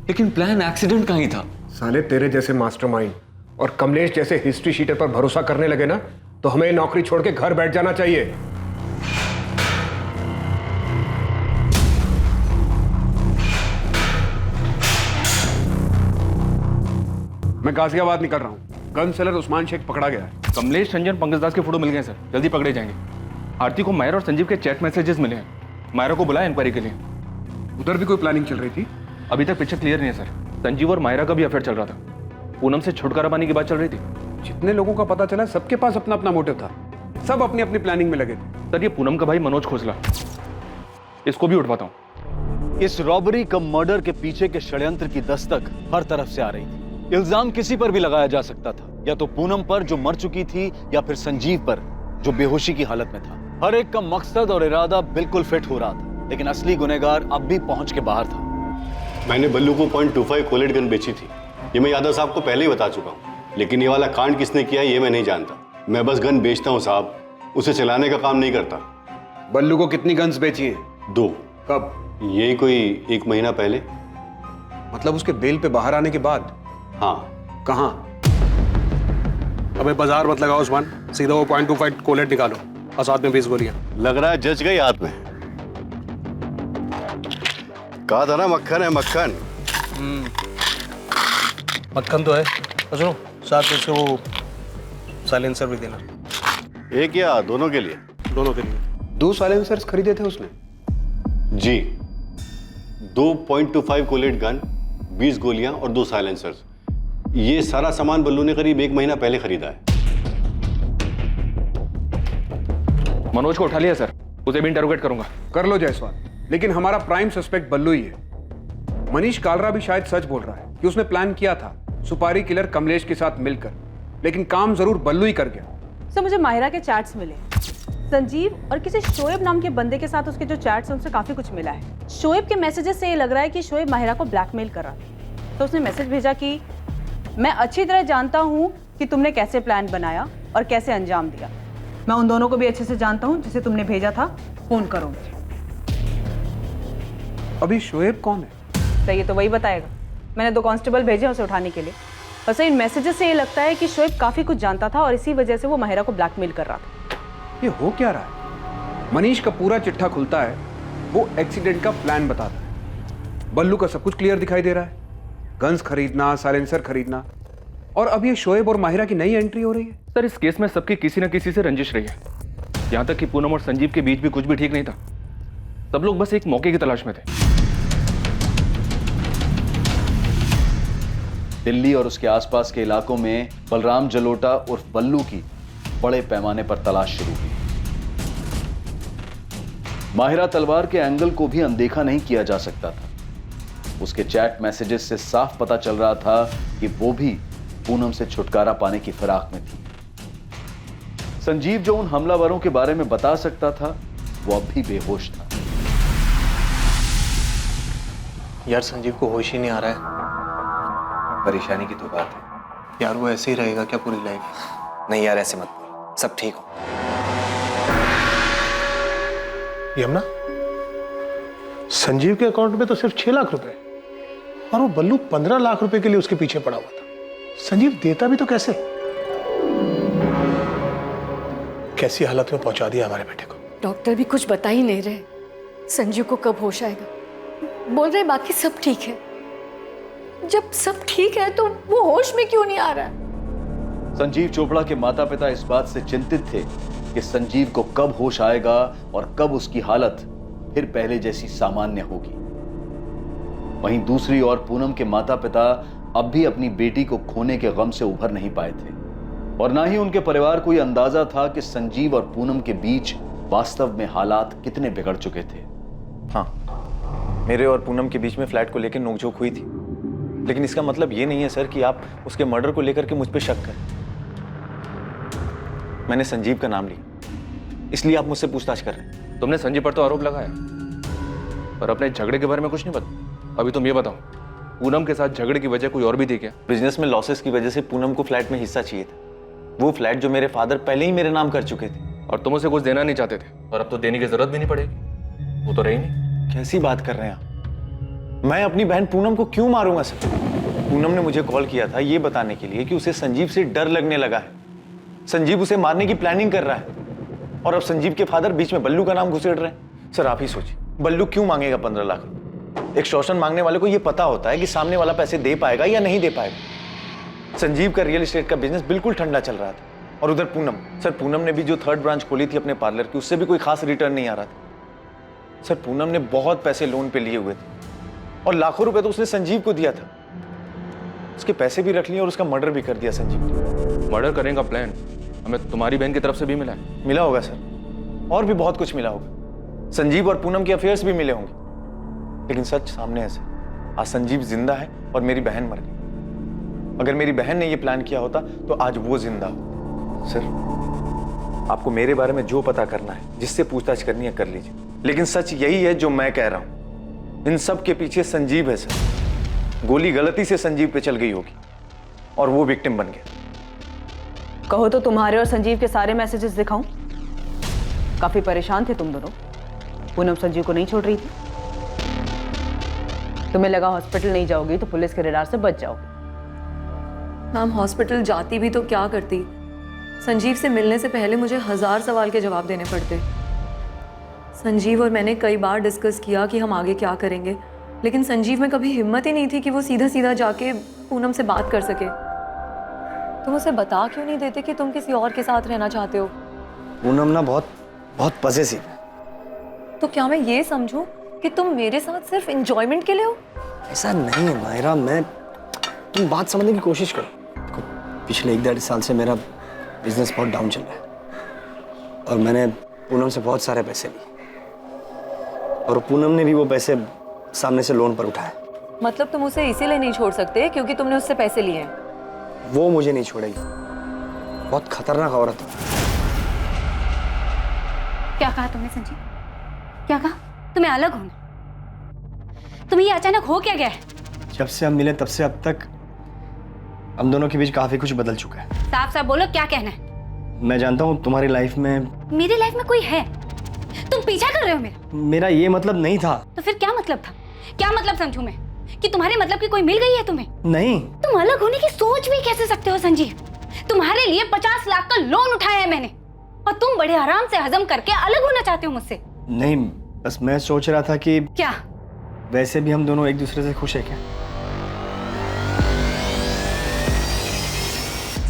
लेकिन प्लान एक्सीडेंट का ही था।
साले तेरे जैसे मास्टरमाइंड और कमलेश जैसे हिस्ट्री शीटर पर भरोसा करने लगे ना तो हमें नौकरी छोड़ के घर बैठ जाना चाहिए। मैं गाजियाबाद निकल रहा हूँ। गन सेलर उस्मान शेख पकड़ा गया है।
कमलेश, संजन, पंकज दास के फोटो मिल गए सर, जल्दी पकड़े जाएंगे। आरती को मायर और संजीव के चैट मैसेजेस मिले हैं। मायरा को बुलाया इंक्वायरी के लिए।
उधर भी कोई प्लानिंग चल रही थी?
अभी तक पिक्चर क्लियर नहीं है सर। संजीव और मायरा का भी अफेयर चल रहा था। पूनम से छुटकारा पाने की बात चल रही थी।
जितने लोगों का पता चला सबके पास अपना अपना मोटिव था, सब अपनी अपनी प्लानिंग में लगे थे।
सर ये पूनम का भाई मनोज खोसला, इसको भी उठवाता हूँ।
इस रॉबरी कम मर्डर के पीछे के षड्यंत्र की दस्तक हर तरफ से आ रही थी। इल्जाम किसी पर भी लगाया जा सकता था, या तो पूनम पर जो मर चुकी थी, या फिर संजीव पर जो बेहोशी की हालत में था। हर एक का मकसद और इरादा बिल्कुल फिट हो रहा था, लेकिन असली गुनहगार अब भी पहुंच के बाहर था।
मैंने बल्लू को .25 कोलेट गन बेची थी, ये मैं यादव साहब को पहले ही बता चुका हूँ, लेकिन ये वाला कांड किसने किया ये मैं नहीं जानता। मैं बस गन बेचता हूँ साहब, उसे चलाने का काम नहीं करता।
बल्लू को कितनी गन्स बेची हैं?
2।
कब?
यही कोई 1 महीना पहले।
मतलब उसके बेल पे बाहर आने के बाद?
हाँ।
कहाँ?
अबे बाजार मत लगाओ उस्मान, सीधा वो .25 कोलेट निकालो और साथ में 20 गोलियां।
लग रहा है जज गई हाथ में। कहा था ना मक्खन है मक्खन।
मक्खन तो है। सुनो, साथ में उसको वो साइलेंसर भी देना।
एक या दोनों के लिए?
दोनों के लिए।
2 साइलेंसर्स खरीदे थे उसने?
जी, 2 .25 कोलेट गन, 20 गोलियां और 2 साइलेंसर्स। ये सारा सामान बल्लू ने करीब 1 महीना पहले खरीदा है।
मनोज को उठा लिया सर, उसे भी इंटरोगेट करूंगा।
कर लो जायसवाल, लेकिन हमारा प्राइम सस्पेक्ट बल्लू ही है। मनीष कालरा भी शायद सच बोल रहा है कि उसने प्लान किया था सुपारी किलर कमलेश के साथ मिलकर, लेकिन काम जरूर बल्लू ही कर गया।
सर मुझे माहिरा के चैट्स मिले, संजीव और किसी शोएब नाम के बंदे के साथ उसके जो चैट्स हैं उनसे काफी कुछ मिला है। शोएब के मैसेजेस से ये लग रहा है कि शोएब माहिरा को ब्लैकमेल कर रहा था। तो उसने मैसेज भेजा कि मैं अच्छी तरह जानता हूं कि तुमने कैसे प्लान बनाया और कैसे अंजाम दिया। मैं उन दोनों को भी अच्छे से जानता हूं जिसे तुमने भेजा था, फोन करो मुझे।
अभी शोएब कौन है?
सही, तो वही बताएगा। मैंने 2 कांस्टेबल भेजे उसे उठाने के लिए। वैसे इन मैसेजेस से ये लगता है कि शोएब काफी कुछ जानता था और इसी वजह से वो माहिरा को ब्लैकमेल कर रहा था।
ये हो क्या रहा है? मनीष का पूरा चिट्ठा खुलता है, वो एक्सीडेंट का प्लान बताता है। बल्लू का सब कुछ क्लियर दिखाई दे रहा है, गन्स खरीदना, साइलेंसर खरीदना, और अब ये शोएब और माहिरा की नई एंट्री हो रही है।
सर इस केस में सबकी किसी न किसी से रंजिश रही है, यहाँ तक कि पूनम और संजीव के बीच भी कुछ भी ठीक नहीं था। सब लोग बस एक मौके की तलाश में थे।
दिल्ली और उसके आसपास के इलाकों में बलराम जलोटा उर्फ बल्लू की बड़े पैमाने पर तलाश शुरू हुई। माहिरा तलवार के एंगल को भी अनदेखा नहीं किया जा सकता था। उसके चैट मैसेजेस से साफ पता चल रहा था कि वो भी पूनम से छुटकारा पाने की फिराक में थी। संजीव जो उन हमलावरों के बारे में बता सकता था, वो अब भी बेहोश था।
यार संजीव को होश ही नहीं आ रहा है।
परेशानी की तो बात है
यार, वो ऐसे ही रहेगा क्या पूरी लाइफ?
नहीं यार, ऐसे मत बोल, सब ठीक हो।
यमुना, संजीव के अकाउंट में तो सिर्फ 6 लाख रुपए और वो बल्लू 15 लाख रुपए के लिए उसके पीछे पड़ा हुआ था। संजीव देता भी तो कैसे? कैसी हालत में पहुंचा दिया हमारे बेटे को।
डॉक्टर भी कुछ बता ही नहीं रहे संजीव को कब होश आएगा। बोल रहे बाकी सब ठीक है। जब सब ठीक है तो वो होश में क्यों नहीं आ रहा है?
संजीव चोपड़ा के माता पिता इस बात से चिंतित थे कि संजीव को कब होश आएगा और कब उसकी हालत फिर पहले जैसी सामान्य होगी। वहीं दूसरी ओर पूनम के माता पिता अब भी अपनी बेटी को खोने के गम से उभर नहीं पाए थे, और ना ही उनके परिवार को यह अंदाजा था कि संजीव और पूनम के बीच वास्तव में हालात कितने बिगड़ चुके थे।
हाँ, मेरे और पूनम के बीच में फ्लैट को लेकर नोकझोंक हुई थी, लेकिन इसका मतलब ये नहीं है सर कि आप उसके मर्डर को लेकर के मुझ पे शक करें। मैंने संजीव का नाम लिया, इसलिए आप मुझसे पूछताछ कर रहे हैं।
तुमने संजीव पर तो आरोप लगाया, और अपने झगड़े के बारे में कुछ नहीं पता? अभी तुम ये बताओ, पूनम के साथ झगड़े की वजह कोई और भी थी क्या?
बिजनेस में लॉसेस की वजह से पूनम को फ्लैट में हिस्सा चाहिए था। वो फ्लैट जो मेरे फादर पहले ही मेरे नाम कर चुके थे।
और तुम उसे कुछ देना नहीं चाहते थे, और अब तो देने की जरूरत भी नहीं पड़ेगी, वो तो रही नहीं।
कैसी बात कर रहे हैं आप? मैं अपनी बहन पूनम को क्यों मारूंगा सर? पूनम ने मुझे कॉल किया था ये बताने के लिए कि उसे संजीव से डर लगने लगा है। संजीव उसे मारने की प्लानिंग कर रहा है, और अब संजीव के फादर बीच में बल्लू का नाम घुसेड़ रहे हैं। सर आप ही सोचिए, बल्लू क्यों मांगेगा 15 लाख? एक्सटॉर्शन मांगने वाले को ये पता होता है कि सामने वाला पैसे दे पाएगा या नहीं दे पाएगा। संजीव का रियल एस्टेट का बिजनेस बिल्कुल ठंडा चल रहा था, और उधर पूनम, सर पूनम ने भी जो 3rd ब्रांच खोली थी अपने पार्लर की, उससे भी कोई खास रिटर्न नहीं आ रहा था। सर पूनम ने बहुत पैसे लोन पे लिए हुए थे, और लाखों रुपए तो उसने संजीव को दिया था। उसके पैसे भी रख लिए और उसका मर्डर भी कर दिया संजीव ने।
मर्डर करने का प्लान हमें तुम्हारी बहन की तरफ से भी मिला है।
मिला होगा सर, और भी बहुत कुछ मिला होगा। संजीव और पूनम के अफेयर्स भी मिले होंगे, लेकिन सच सामने है सर। आज संजीव जिंदा है और मेरी बहन मर गई। अगर मेरी बहन ने यह प्लान किया होता तो आज वो जिंदा हो। सर आपको मेरे बारे में जो पता करना है, जिससे पूछताछ करनी है कर लीजिए, लेकिन सच यही है जो मैं कह रहा हूं। इन सब के पीछे संजीव है सर। गोली गलती से संजीव पे चल गई होगी और वो विक्टिम बन गया।
कहो तो तुम्हारे और संजीव के सारे मैसेजेस दिखाऊं? काफी परेशान थे तुम दोनों। पूनम संजीव को नहीं छोड़ रही थी। तुम्हें लगा हॉस्पिटल नहीं जाओगी तो पुलिस के रडार से बच जाओगी।
मैम हॉस्पिटल जाती भी तो क्या करती? संजीव से मिलने से पहले मुझे 1000 सवाल के जवाब देने पड़ते। संजीव और मैंने कई बार डिस्कस किया कि हम आगे क्या करेंगे, लेकिन संजीव में कभी हिम्मत ही नहीं थी कि वो सीधा सीधा जाके पूनम से बात कर सके। तुम उसे बता क्यों नहीं देते कि तुम किसी और के साथ रहना चाहते हो?
पूनम ना बहुत पजेसिव है।
तो क्या मैं ये समझूं कि तुम मेरे साथ सिर्फ एंजॉयमेंट के लिए हो?
ऐसा नहीं है मायरा, तुम बात समझने की कोशिश करो। देखो पिछले 1-1.5 साल से मेरा बिजनेस बहुत डाउन चल रहा है, और मैंने पूनम से बहुत सारे पैसे लिए, और पूनम ने भी वो पैसे सामने से लोन पर उठाए।
मतलब तुम उसे इसीलिए नहीं छोड़ सकते क्योंकि तुमने उससे पैसे लिए हैं?
वो मुझे नहीं छोड़ेगी। बहुत खतरनाक औरत है।
क्या कहा तुमने संजीव? क्या कहा? तुम्हें अलग होना? तुम्हें ये अचानक हो क्या गया है?
जब से हम मिले तब से अब तक हम दोनों के बीच काफी कुछ बदल चुका है।
साफ साफ बोलो, क्या कहना है?
मैं जानता हूँ तुम्हारी लाइफ में,
मेरी लाइफ में कोई है? तुम पीछा कर रहे हो
मेरा ये मतलब नहीं था।
तो फिर क्या मतलब था? क्या मतलब समझूं मैं कि तुम्हारे मतलब की कोई मिल गई है तुम्हें?
नहीं।
तुम अलग होने की सोच भी कैसे सकते हो संजीव? तुम्हारे लिए 50 लाख का लोन उठाया है मैंने, और तुम बड़े आराम से हजम करके अलग होना चाहते हो मुझसे।
नहीं, बस मैं सोच रहा था कि
क्या
वैसे भी हम दोनों एक दूसरे से खुश है क्या?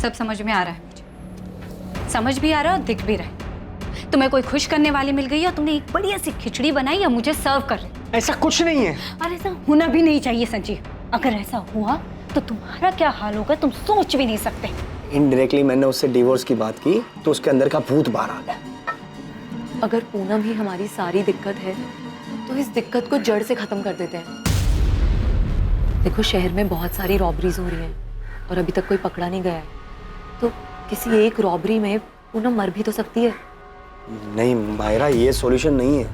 सब समझ में आ रहा है मुझे, समझ भी आ रहा है और दिख भी रहा है। तुम्हें कोई खुश करने वाली मिल गई है और तुमने एक बढ़िया सी खिचड़ी बनाई और मुझे सर्व कर रही।
ऐसा कुछ नहीं है।
और ऐसा होना भी नहीं चाहिए संजीव। अगर ऐसा हुआ तो तुम्हारा क्या हाल होगा तुम सोच भी नहीं सकते।
इनडायरेक्टली मैंने उससे डिवोर्स की बात की तो उसके अंदर का भूत बाहर आ गया।
अगर पूनम ही हमारी सारी दिक्कत है तो इस दिक्कत को जड़ से खत्म कर देते हैं। देखो शहर में बहुत सारी रॉबरीज हो रही हैं और अभी तक कोई पकड़ा नहीं गया है, तो किसी एक रॉबरी में पूनम मर भी तो सकती है।
नहीं मायरा, ये सॉल्यूशन नहीं है,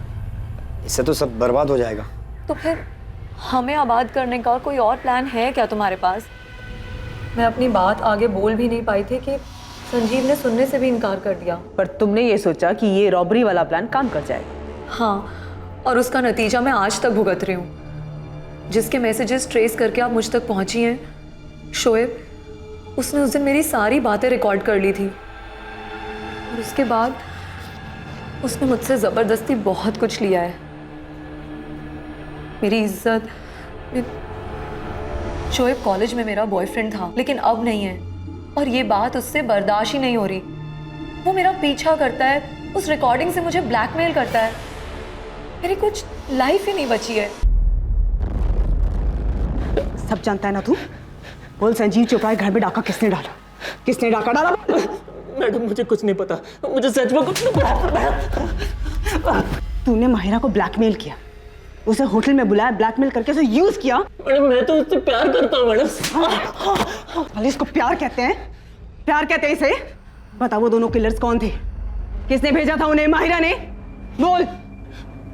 इससे तो सब बर्बाद हो जाएगा।
तो फिर हमें आबाद करने का कोई और प्लान है क्या तुम्हारे पास? मैं अपनी बात आगे बोल भी नहीं पाई थी कि संजीव ने सुनने से भी इनकार कर दिया।
पर तुमने ये सोचा कि ये रॉबरी वाला प्लान काम कर जाएगा।
हाँ, और उसका नतीजा मैं आज तक भुगत रही हूँ। जिसके मैसेजेस ट्रेस करके आप मुझ तक पहुंची हैं, शोएब, उसने उस दिन मेरी सारी बातें रिकॉर्ड कर ली थी, और उसके बाद उसने मुझसे ज़बरदस्ती बहुत कुछ लिया है। मेरी इज्जत। शोएब कॉलेज में मेरा बॉयफ्रेंड था, लेकिन अब नहीं है, और ये बात उससे बर्दाश्त ही नहीं हो रही। वो मेरा पीछा करता है, उस रिकॉर्डिंग से मुझे ब्लैकमेल करता है। मेरी कुछ लाइफ ही नहीं बची है।
सब जानता है ना तू? बोल, संजीव चोपड़ा के घर में डाका किसने डाला? किसने डाका डाला?
मैडम मुझे कुछ नहीं पता, मुझे सच में कुछ नहीं पता।
तूने माहिरा को ब्लैकमेल किया, उसे होटल में बुलाया, ब्लैकमेल करके उसे यूज किया।
मैडम मैं तो उससे प्यार करता हूँ मैडम।
भले इसको प्यार कहते हैं? प्यार कहते हैं इसे? बता वो दोनों किलर्स कौन थे? किसने भेजा था उन्हें? माहिरा ने? बोल।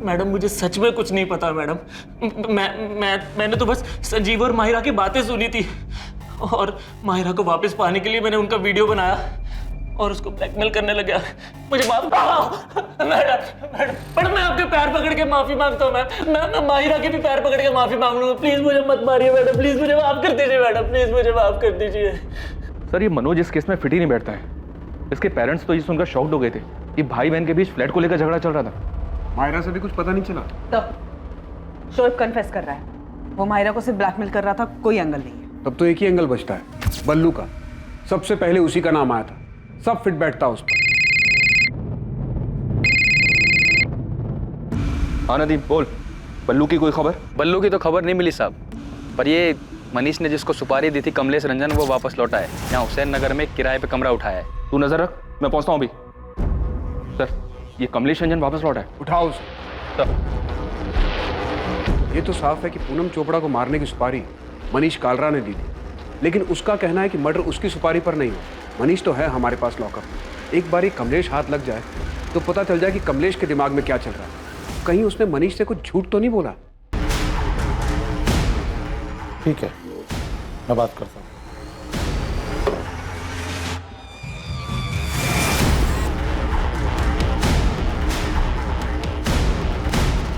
मैडम मुझे सच में कुछ नहीं पता मैडम। मैंने तो बस संजीव और माहिरा की बातें सुनी थी और माहिरा को वापस पाने के लिए मैंने उनका वीडियो बनाया और उसको ब्लैकमेल करने लगा। मुझे माफ मैडम, पर मैं आपके पैर पकड़ के माफी मांगता हूँ मैं माहिरा के भी पैर पकड़ के माफी मांग लूंगा। प्लीज मुझे मत मारिए मैडम, प्लीज मुझे माफ कर दीजिए मैडम, प्लीज मुझे माफ कर दीजिए।
सर ये मनोज इस केस में फिट ही नहीं बैठता है। इसके पेरेंट्स तो ये सुनकर शॉक्ड हो गए थे कि भाई बहन के बीच फ्लैट को लेकर झगड़ा चल रहा था।
मायरा से भी कुछ पता नहीं चला।
तब शोएब कन्फेस कर रहा है, वो मायरा को सिर्फ ब्लैकमेल कर रहा था, कोई एंगल नहीं है।
तब तो एक ही एंगल बचता है, बल्लू का। सबसे पहले उसी का नाम आया था, सब फिट बैठता उस पर।
हाँ नदीम बोल, बल्लू की कोई खबर?
बल्लू की तो खबर नहीं मिली साहब, पर ये मनीष ने जिसको सुपारी दी थी कमलेश रंजन, वो वापस लौटा है। यहाँ हुसैन नगर में किराए पे कमरा उठाया है।
तू नजर रख, मैं पहुंचता हूँ अभी। सर ये कमलेश रंजन वापस लौटा है?
उठाओ उसे। ये तो साफ है कि पूनम चोपड़ा को मारने की सुपारी मनीष कालरा ने दी थी, लेकिन उसका कहना है कि मर्डर उसकी सुपारी पर नहीं हो। मनीष तो है हमारे पास लॉकअप। एक बार कमलेश हाथ लग जाए तो पता चल जाए कि कमलेश के दिमाग में क्या चल रहा है। कहीं उसने मनीष से कुछ झूठ तो नहीं बोला?
ठीक है, मैं बात करता हूँ।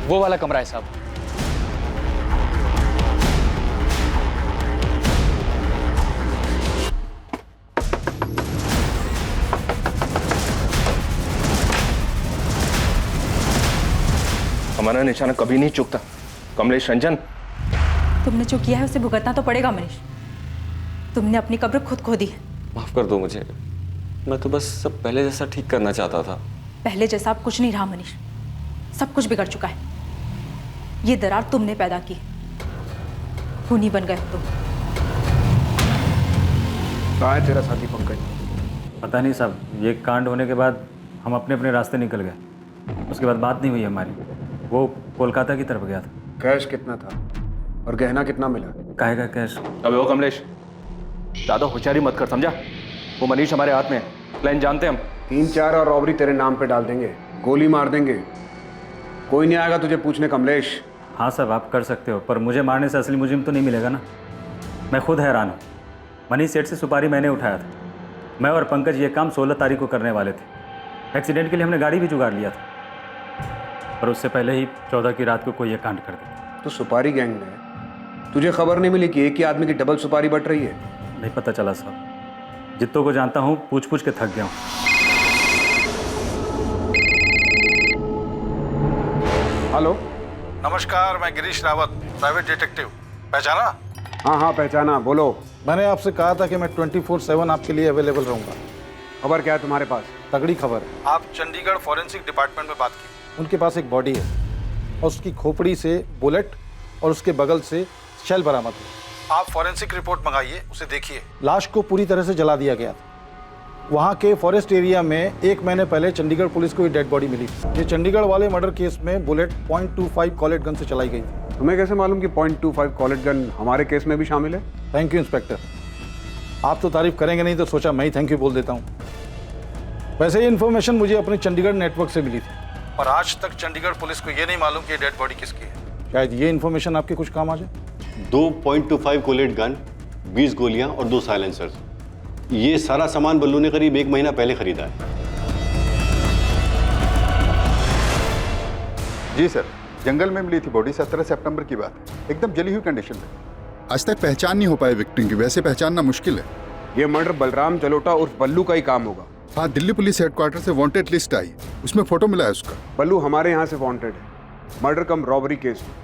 वो वाला कमरा है साहब।
हमारा निशाना कभी नहीं चूकता। कमलेश रंजन,
तुमने जो किया है उसे भुगतना तो पड़ेगा मनीष। तुमने अपनी कब्र खुद खो दी है।
माफ कर दो मुझे, मैं तो बस सब पहले जैसा ठीक करना चाहता था।
पहले जैसा अब कुछ नहीं रहा मनीष, सब कुछ बिगड़ चुका है। ये दरार तुमने पैदा की, खूनी बन गए तुम।
कहाँ है तेरा साथी पंकज?
पता नहीं साहब, ये कांड होने के बाद हम अपने अपने रास्ते निकल गए। उसके बाद बात नहीं हुई हमारी। वो कोलकाता की तरफ गया था।
कैश कितना था और गहना कितना मिला?
काहे का कैश?
अबे वो कमलेश, ज्यादा होशियारी मत कर, समझा? वो मनीष हमारे हाथ में है, प्लान जानते हम।
3-4 और रॉबरी तेरे नाम पे डाल देंगे, गोली मार देंगे, कोई नहीं आएगा तुझे पूछने। कमलेश,
हाँ साहब आप कर सकते हो, पर मुझे मारने से असली मुजिम तो नहीं मिलेगा ना। मैं खुद हैरान हूँ। मनीष सेठ से सुपारी मैंने उठाया था। मैं और पंकज ये काम 16 तारीख को करने वाले थे। एक्सीडेंट के लिए हमने गाड़ी भी जुगाड़ लिया था, पर उससे पहले ही 14 की रात को कोई ये कांड कर दिया।
तो सुपारी गैंग में तुझे खबर नहीं मिली कि एक ही आदमी की डबल सुपारी बट रही है?
नहीं पता चला साहब, जितनों को जानता हूँ पूछ पूछ के थक गया हूँ।
हेलो,
नमस्कार, मैं गिरीश रावत, प्राइवेट डिटेक्टिव। पहचाना?
हाँ हाँ पहचाना, बोलो।
मैंने आपसे कहा था कि मैं 24/7 आपके लिए अवेलेबल रहूंगा।
खबर क्या है तुम्हारे पास?
तगड़ी खबर है। आप चंडीगढ़ फॉरेंसिक डिपार्टमेंट में बात की। उनके पास एक बॉडी है और उसकी खोपड़ी से बुलेट और उसके बगल से शेल बरामद हुआ। आप फॉरेंसिक रिपोर्ट मंगाइए, उसे देखिए। लाश को पूरी तरह से जला दिया गया था। वहाँ के फॉरेस्ट एरिया में 1 महीने पहले चंडीगढ़ पुलिस को ये डेड बॉडी मिली। ये चंडीगढ़ वाले मर्डर केस में बुलेट .25 कॉलेट गन से चलाई गई थी।
तुम्हें कैसे मालूम कि .25 कॉलेट गन हमारे केस में भी शामिल है?
थैंक यू इंस्पेक्टर, आप तो तारीफ करेंगे नहीं तो सोचा मैं ही थैंक यू बोल देता हूँ। वैसे ये इन्फॉर्मेशन मुझे अपने चंडीगढ़ नेटवर्क से मिली थी और आज तक चंडीगढ़ पुलिस को ये नहीं मालूम कि डेड बॉडी किसकी है। शायद ये इन्फॉर्मेशन आपके कुछ काम आ जाए।
2 .25 कोलेट गन, 20 गोलियां और 2 साइलेंसर्स। ये सारा सामान बल्लू ने करीब 1 महीना पहले खरीदा है।
जी सर, जंगल में मिली थी बॉडी। 17 सितंबर की बात है, एकदम जली हुई कंडीशन में।
आज तक पहचान नहीं हो पाई विक्टिम की, वैसे पहचानना मुश्किल है।
ये मर्डर बलराम जलोटा उर्फ बल्लू का ही काम होगा।
हाँ, दिल्ली पुलिस हेडक्वार्टर से वांटेड लिस्ट आई, उसमें फोटो मिला है उसका।
बल्लू हमारे यहाँ से वांटेड है, मर्डर कम रॉबरी केस में।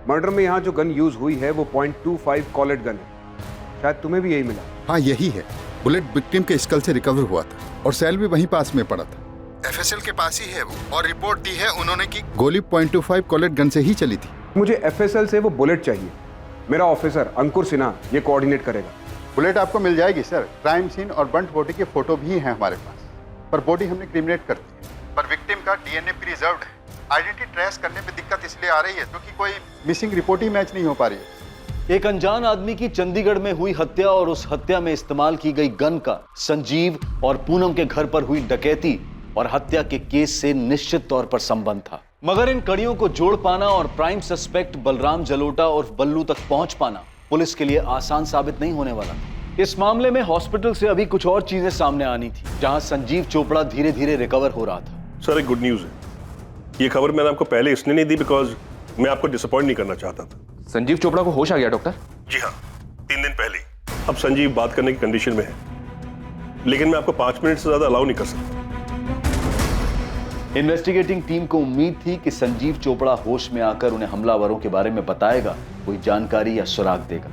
मर्डर में यहाँ जो गन यूज हुई है वो .25 कॉलेट गन है। शायद तुम्हें भी यही मिला।
हाँ यही है। बुलेट विक्टिम के स्कल से रिकवर हुआ था और सेल भी वहीं पास में पड़ा था। FSL के पास ही है वो, और रिपोर्ट दी है उन्होंने कि गोली .25 कॉलेट गन से ही चली थी।
मुझे FSL से वो बुलेट चाहिए। मेरा ऑफिसर अंकुर सिन्हा ये कोऑर्डिनेट करेगा।
बुलेट आपको मिल जाएगी सर। क्राइम सीन और बंट बॉडी के फोटो भी हैं हमारे पास, पर बॉडी हमने क्रिमिनेट कर दी है। पर विक्टिम का DNA प्रिजर्व्ड है। आइडेंटिटी ट्रेस करने में दिक्कत इसलिए आ रही है क्योंकि कोई मिसिंग रिपोर्ट ही मैच नहीं हो पा रही है।
एक अनजान आदमी की चंडीगढ़ में हुई हत्या और उस हत्या में इस्तेमाल की गई गन का संजीव और पूनम के घर पर हुई डकैती और हत्या के केस से निश्चित तौर पर संबंध था। मगर इन कड़ियों को जोड़ पाना और प्राइम सस्पेक्ट बलराम जलोटा और बल्लू तक पहुंच पाना पुलिस के लिए आसान साबित नहीं होने वाला। इस मामले में हॉस्पिटल से अभी कुछ और चीजें सामने आनी थी, जहां संजीव चोपड़ा धीरे धीरे रिकवर हो रहा था।
सर एक गुड न्यूज है, ये खबर मैंने आपको पहले इसलिए नहीं दी बिकॉज मैं आपको डिसअपॉइंट नहीं करना चाहता था।
संजीव चोपड़ा को होश आ गया डॉक्टर?
जी हाँ, 3 दिन पहले। अब संजीव बात करने की कंडीशन में है, लेकिन मैं आपको 5 मिनट से ज्यादा अलाउ नहीं कर सकता।
इन्वेस्टिगेटिंग टीम को उम्मीद थी कि संजीव चोपड़ा होश में आकर उन्हें हमलावरों के बारे में बताएगा, कोई जानकारी या सुराग देगा।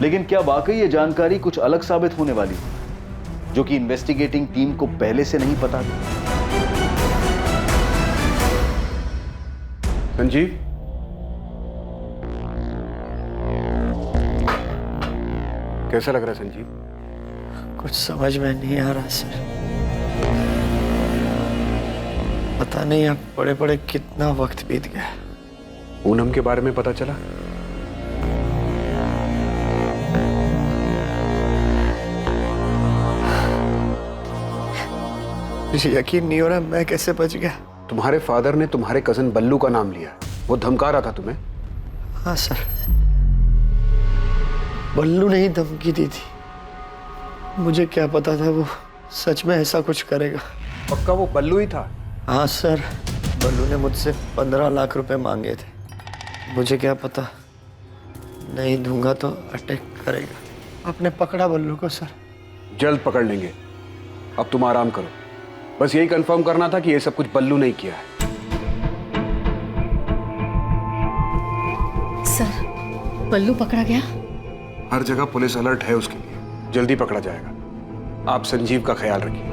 लेकिन क्या वाकई ये जानकारी कुछ अलग साबित होने वाली थी, जो कि इन्वेस्टिगेटिंग टीम को पहले से नहीं पता था?
संजीव, कैसा लग रहा है संजीव?
कुछ समझ में नहीं आ रहा सर। पता नहीं अब पड़े पड़े कितना वक्त बीत गया।
पूनम के बारे में पता चला?
मुझे यकीन नहीं हो रहा मैं कैसे बच गया।
तुम्हारे फादर ने तुम्हारे कजन बल्लू का नाम लिया, वो धमका रहा था तुम्हें?
हाँ सर, बल्लू ने ही धमकी दी थी। मुझे क्या पता था वो सच में ऐसा कुछ करेगा।
पक्का वो बल्लू ही था?
हाँ सर, बल्लू ने मुझसे 15 लाख रुपए मांगे थे। मुझे क्या पता, नहीं दूंगा तो अटैक करेगा। आपने पकड़ा बल्लू को सर?
जल्द पकड़ लेंगे, अब तुम आराम करो। बस यही कंफर्म करना था कि ये सब कुछ बल्लू ने किया है।
सर, बल्लू पकड़ा गया?
हर जगह पुलिस अलर्ट है उसके लिए, जल्दी पकड़ा जाएगा। आप संजीव का ख्याल रखिए।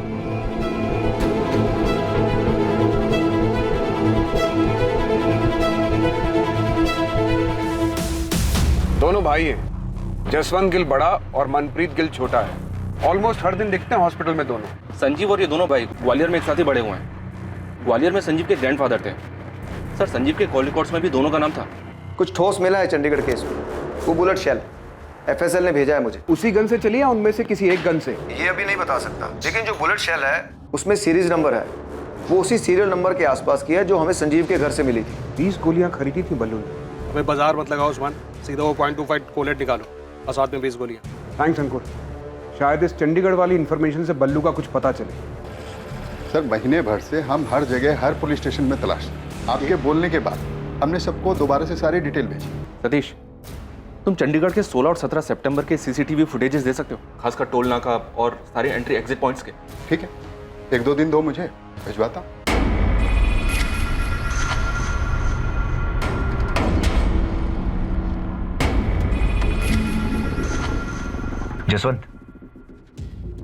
दोनों भाई हैं, जसवंत गिल बड़ा और मनप्रीत गिल छोटा है। ऑलमोस्ट हर दिन दिखते हैं हॉस्पिटल में दोनों।
संजीव और ये दोनों भाई ग्वालियर में एक साथ ही बड़े हुए हैं। ग्वालियर में संजीव के ग्रैंडफादर थे। सर, संजीव के कॉल रिकॉर्ड्स में भी दोनों का नाम था।
कुछ ठोस मिला है चंडीगढ़ केस में। वो बुलेट शेल एफएसएल ने भेजा है मुझे।
उसी गन से चली या उनमें से किसी एक गन से?
ये अभी नहीं बता सकता, लेकिन जो बुलेट शेल है उसमें सीरीज नंबर है। वो उसी सीरियल नंबर के आसपास की है जो हमें संजीव के घर से मिली थी।
20 गोलियां खरीदी थी बल्लू ने।
हमें बाजार मत लगाओ उस्मान, सीधा वो .25 कोलेट निकालो और साथ में 20 गोलियां।
थैंक्स अंकुर, शायद इस चंडीगढ़ वाली इंफॉर्मेशन से बल्लू का कुछ पता चले।
सर, महीने भर से हम हर जगह हर पुलिस स्टेशन में तलाश। आपके बोलने के बाद हमने सबको दोबारा से सारी डिटेल भेजी।
सतीश, तुम चंडीगढ़ के 16 और 17 सितंबर के सीसीटीवी फुटेजेस दे सकते हो, खासकर टोल नाका और सारे एंट्री एग्जिट पॉइंट्स के?
ठीक है, 1-2 दिन दो, मुझे भिजवाता हूं।
जसवंत,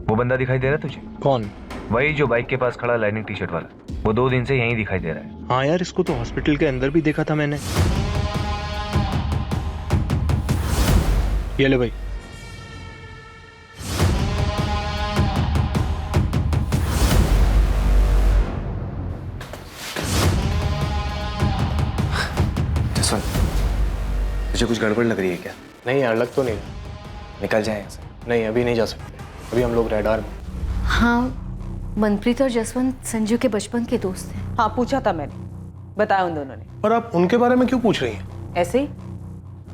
वो बंदा दिखाई दे रहा है तुझे?
कौन?
वही जो बाइक के पास खड़ा लाइनिंग टी शर्ट वाला। वो 2 दिन से यहीं दिखाई दे रहा है।
हाँ यार, इसको तो हॉस्पिटल के अंदर भी देखा था मैंने। ये ले भाई।
जसवंत, तुझे कुछ गड़बड़ लग रही है क्या?
नहीं यार, लग तो नहीं।
निकल जाए यहाँ से।
नहीं, अभी नहीं जा सकते, अभी हम लोग रेडार में।
हाँ, मनप्रीत और जसवंत संजू के बचपन के दोस्त हैं।
हाँ, पूछा था मैंने, बताया उन दोनों ने।
और आप उनके बारे में क्यों पूछ रही हैं?
ऐसे ही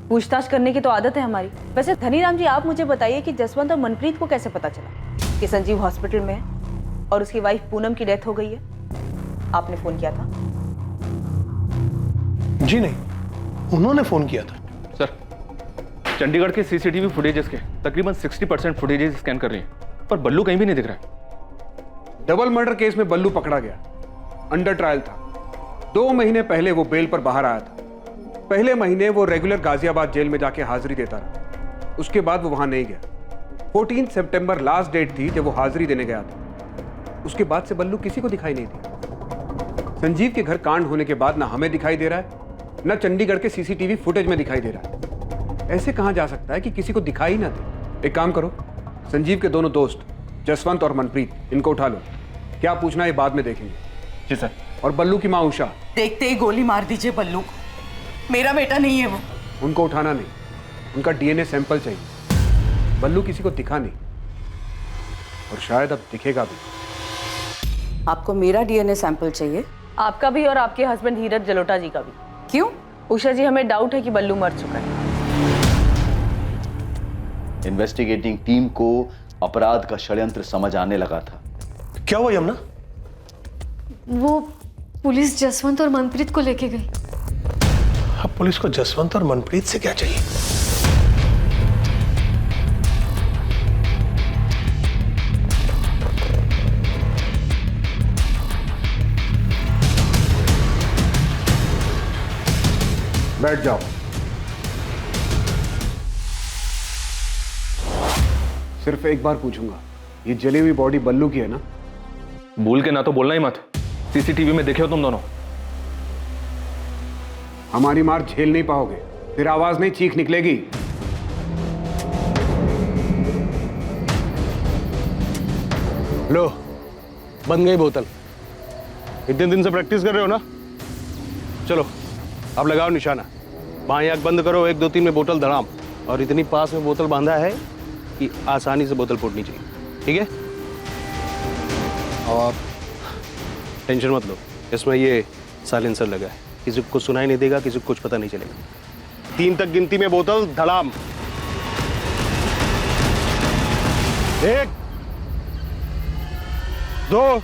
पूछताछ करने की तो आदत है हमारी। वैसे धनीराम जी, आप मुझे बताइए कि जसवंत और मनप्रीत को कैसे पता चला कि संजीव हॉस्पिटल में है और उसकी वाइफ पूनम की डेथ हो गई है? आपने फोन किया था?
जी नहीं, उन्होंने फोन किया था।
सर, चंडीगढ़ के सीसीटीवी फुटेजेस के तकरीबन 60% फुटेजेस स्कैन कर रही हैं, पर बल्लू कहीं भी नहीं दिख रहा है।
डबल मर्डर केस में बल्लू पकड़ा गया, अंडर ट्रायल था। 2 महीने पहले वो बेल पर बाहर आया था। पहले महीने वो रेगुलर गाजियाबाद जेल में जाके हाजिरी देता रहा, उसके बाद वो वहां नहीं गया। 14 सितंबर लास्ट डेट थी जब वो हाजिरी देने गया था। उसके बाद से बल्लू किसी को दिखाई नहीं दी। संजीव के घर कांड होने के बाद ना हमें दिखाई दे रहा है, ना चंडीगढ़ के सीसीटीवी फुटेज में दिखाई दे रहा है। ऐसे कहां जा सकता है कि किसी को दिखाई ना दे? एक काम करो, संजीव के दोनों दोस्त जसवंत और मनप्रीत, इनको उठा लो। क्या पूछना है बाद में देखेंगे।
जी सर।
और बल्लू की माँ उषा,
देखते ही गोली मार दीजिए बल्लू को। मेरा बेटा नहीं है वो।
उनको उठाना नहीं, उनका डीएनए सैंपल चाहिए। बल्लू किसी को दिखा नहीं और शायद अब दिखेगा भी।
आपको मेरा डीएनए सैंपल चाहिए आपका भी और आपके हस्बैंड धीरज जलोटा जी का भी।
क्यों?
उषा जी, हमें डाउट है कि बल्लू मर चुका है।
इन्वेस्टिगेटिंग टीम को अपराध का षड्यंत्र समझ आने लगा था।
क्या हुआ यमुना?
वो पुलिस जसवंत और मनप्रीत को लेके गई।
अब पुलिस को जसवंत और मनप्रीत से क्या चाहिए?
बैठ जाओ। सिर्फ एक बार पूछूंगा, ये जली हुई बॉडी बल्लू की है ना?
भूल के ना तो बोलना ही मत। सीसीटीवी में देखे हो तुम दोनों।
हमारी मार झेल नहीं पाओगे, फिर आवाज नहीं, चीख निकलेगी।
लो, बन गई बोतल। इतने दिन से प्रैक्टिस कर रहे हो ना? चलो अब लगाओ निशाना। बाएं आंख बंद करो, 1 2 3 में बोतल धड़ाम। और इतनी पास में बोतल बांधा है कि आसानी से बोतल फूटनी चाहिए, ठीक है? और टेंशन मत लो, इसमें ये साइलेंसर लगा है, किसी को कुछ सुनाई नहीं देगा, किसी को कुछ पता नहीं चलेगा। 3 तक गिनती में बोतल धड़ाम। 1 2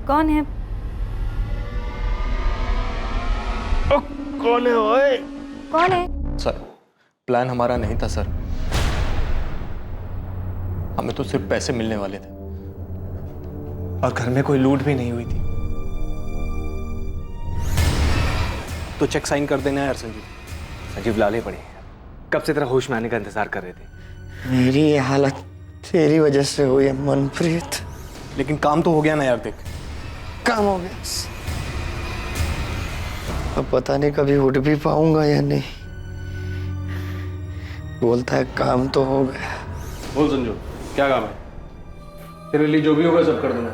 कौन है?
कौन है ओए?
कौन है?
सर, प्लान हमारा नहीं था सर। हमें तो सिर्फ पैसे मिलने वाले थे और घर में कोई लूट भी नहीं हुई थी। तो चेक साइन कर देना यार संजीव।
संजीव लाले पड़े, कब से तेरा होश में आने का इंतजार कर रहे थे।
मेरी ये हालत तेरी वजह से हुई है मनप्रीत।
लेकिन काम तो हो गया ना यार, देख।
काम हो गया, अब पता नहीं कभी उठ भी पाऊंगा या नहीं। बोलता है काम तो हो गया।
बोल संजू, क्या काम है? तेरे लिए जो भी होगा सब कर दूंगा।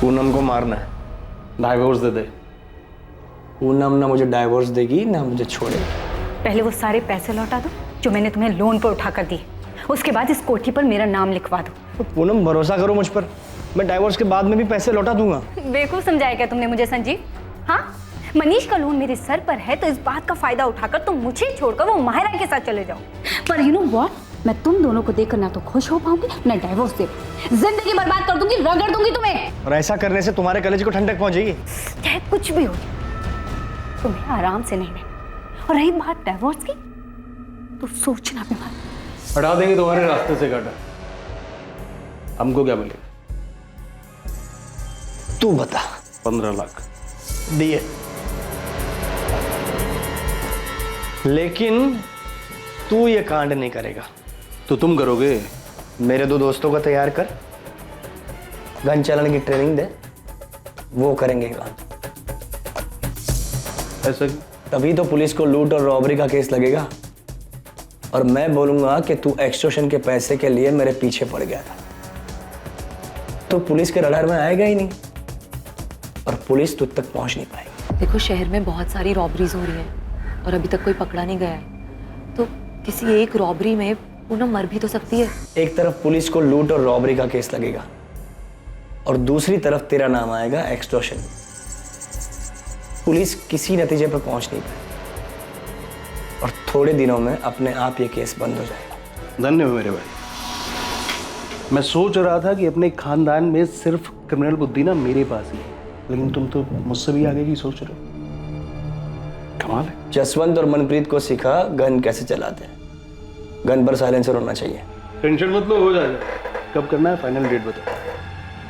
पूनम को मारना है।
डाइवोर्स दे दे।
पूनम ना मुझे डाइवोर्स देगी ना मुझे छोड़ेगी।
पहले वो सारे पैसे लौटा दो जो मैंने तुम्हें लोन पर उठा कर दिए, उसके बाद इस कोठी पर मेरा नाम लिखवा दो।
तो पूनम भरोसा करो मुझ पर, मैं डाइवोर्स के बाद में भी पैसे लौटा दूंगा।
बेवकूफ समझाया क्या तुमने मुझे संजीव? हाँ, मनीष का लोन मेरे सर पर है तो इस बात का फायदा उठाकर तुम मुझे छोड़कर वो माहिरा के साथ चले जाओ। पर यू नो व्हाट, मैं तुम दोनों को देखकर ना तो खुश हो पाऊंगी ना डाइवोर्स दे, जिंदगी बर्बाद कर दूंगी, रगड़ दूंगी तुम्हें।
और ऐसा करने से तुम्हारे कलेजे को ठंडक पहुंचेगी।
चाहे कुछ भी हो जाए, तुम्हें आराम से नहीं रहना। और रही बात डाइवोर्स की, तो सोचना भी मत।
हटा देंगे तुम्हारे रास्ते से गाड़ा। हमको क्या मिलेगा?
तू बता।
15 लाख
दिए, लेकिन तू ये कांड नहीं करेगा।
तो तुम करोगे?
मेरे 2 दोस्तों को तैयार कर, गन चलाने की ट्रेनिंग दे, वो करेंगे कांड।
ऐसा क्यों?
तभी तो पुलिस को लूट और रॉबरी का केस लगेगा और मैं बोलूंगा कि तू एक्सटॉर्शन के पैसे के लिए मेरे पीछे पड़ गया था। तो पुलिस के रडार में आएगा ही नहीं और पुलिस तुझ तक पहुंच नहीं पाएगी।
देखो, शहर में बहुत सारी रॉबरीज हो रही हैं और अभी तक कोई पकड़ा नहीं गया है, तो किसी एक रॉबरी में पूनम मर भी तो सकती है।
एक तरफ पुलिस को लूट और रॉबरी का केस लगेगा और दूसरी तरफ तेरा नाम आएगा एक्सटॉर्शन। पुलिस किसी नतीजे पर पहुंच नहीं पाएगी और थोड़े दिनों में अपने आप ये केस बंद हो जाएगा।
धन्य हो मेरे भाई। मैं सोच रहा था कि अपने खानदान में सिर्फ क्रिमिनल बुद्धि ना मेरे पास ही है, लेकिन तुम तो मुझसे भी आगे की सोच रहे हो। कमाल है।
जसवंत और मनप्रीत को सिखा गन कैसे चलाते हैं। गन पर साइलेंसर होना चाहिए।
टेंशन मत लो, हो जाएगा। कब करना है फाइनल डेट बता।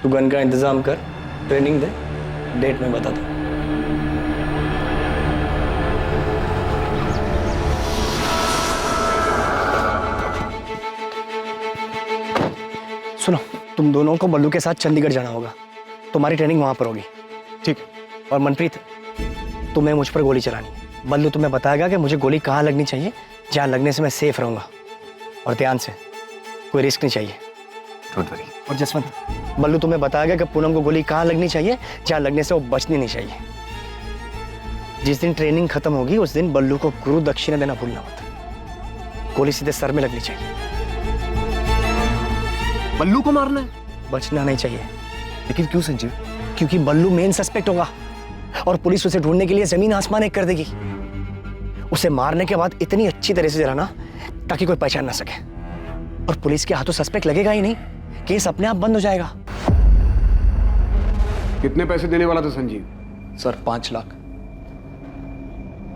तू गन का इंतजाम कर, ट्रेनिंग दे, डेट में बता दूँ। सुनो, तुम दोनों को बल्लू के साथ चंडीगढ़ जाना होगा। तुम्हारी ट्रेनिंग वहां पर होगी, ठीक? और मनप्रीत, तुम्हें मुझ पर गोली चलानी है। बल्लू तुम्हें बताएगा कि मुझे गोली कहाँ लगनी चाहिए, जहाँ लगने से मैं सेफ रहूंगा। और ध्यान से, कोई रिस्क नहीं चाहिए।
Don't worry.
और जसवंत, बल्लू तुम्हें बताएगा कि पूनम को गोली कहाँ लगनी चाहिए, जहाँ लगने से वो बचनी नहीं चाहिए। जिस दिन ट्रेनिंग खत्म होगी उस दिन बल्लू को गुरु दक्षिणा देना भूलना मत। गोली सीधे सर में लगनी चाहिए।
बल्लू को मारना है?
बचना नहीं चाहिए।
लेकिन क्यों संजीव?
क्योंकि बल्लू मेन सस्पेक्ट होगा और पुलिस उसे ढूंढने के लिए जमीन आसमान एक कर देगी। उसे मारने के बाद इतनी अच्छी तरह से जलाना ताकि कोई पहचान ना सके। और पुलिस के हाथों सस्पेक्ट लगेगा ही नहीं, केस अपने आप बंद हो जाएगा।
कितने पैसे देने वाला था संजीव?
सर 5 लाख।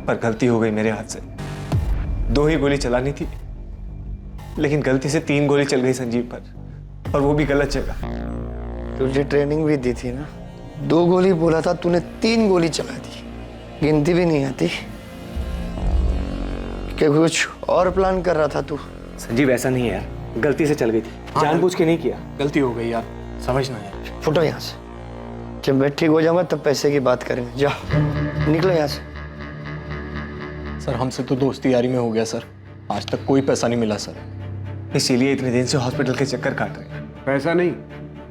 पर गलती हो गई मेरे हाथ से। 2 ही गोली चलानी थी, लेकिन गलती से 3 गोली चल गई संजीव पर, और वो भी गलत जगह।
तुझे ट्रेनिंग भी दी थी ना। 2 गोली बोला था, तूने 3 गोली चला दी। गिनती भी नहीं आती कि कुछ और प्लान कर रहा था तू?
संजीव ऐसा नहीं है यार, गलती से चल गई थी, जानबूझ के नहीं किया। गलती हो गई यार, समझना है।
फुटो यहाँ से। जब मैं ठीक हो जाऊंगा तब पैसे की बात करेंगे। जाओ, निकलो यहाँ से।
सर हमसे तो दोस्ती यारी में हो गया सर, आज तक कोई पैसा नहीं मिला सर, इसीलिए इतने दिन से हॉस्पिटल के चक्कर काट रहे हैं।
पैसा नहीं,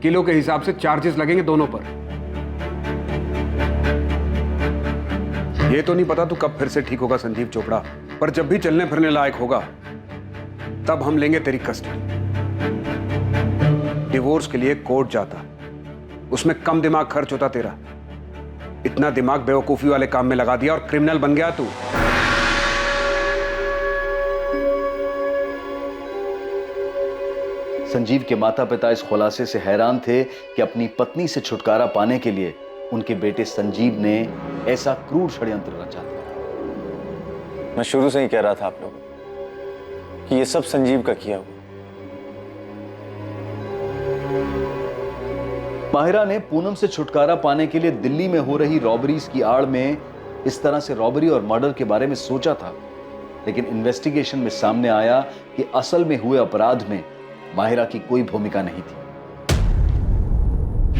किलो के हिसाब से चार्जेस लगेंगे दोनों पर। ये तो नहीं पता तू कब फिर से ठीक होगा संजीव चोपड़ा, पर जब भी चलने फिरने लायक होगा तब हम लेंगे तेरी कस्टडी। डिवोर्स के लिए कोर्ट जाता, उसमें कम दिमाग खर्च होता तेरा। इतना दिमाग बेवकूफी वाले काम में लगा दिया और क्रिमिनल बन गया तू।
संजीव के माता पिता इस खुलासे से हैरान थे कि अपनी पत्नी से छुटकारा पाने के लिए उनके बेटे संजीव ने ऐसा क्रूर षड्यंत्र रचा था।
मैं शुरू से ही कह रहा था आप लोगों कि ये सब संजीव का किया हुआ।
माहिरा ने पूनम से छुटकारा पाने के लिए दिल्ली में हो रही रॉबरीज की आड़ में इस तरह से रॉबरी और मर्डर के बारे में सोचा था, लेकिन इन्वेस्टिगेशन में सामने आया कि असल में हुए अपराध में माहिरा की कोई भूमिका नहीं थी।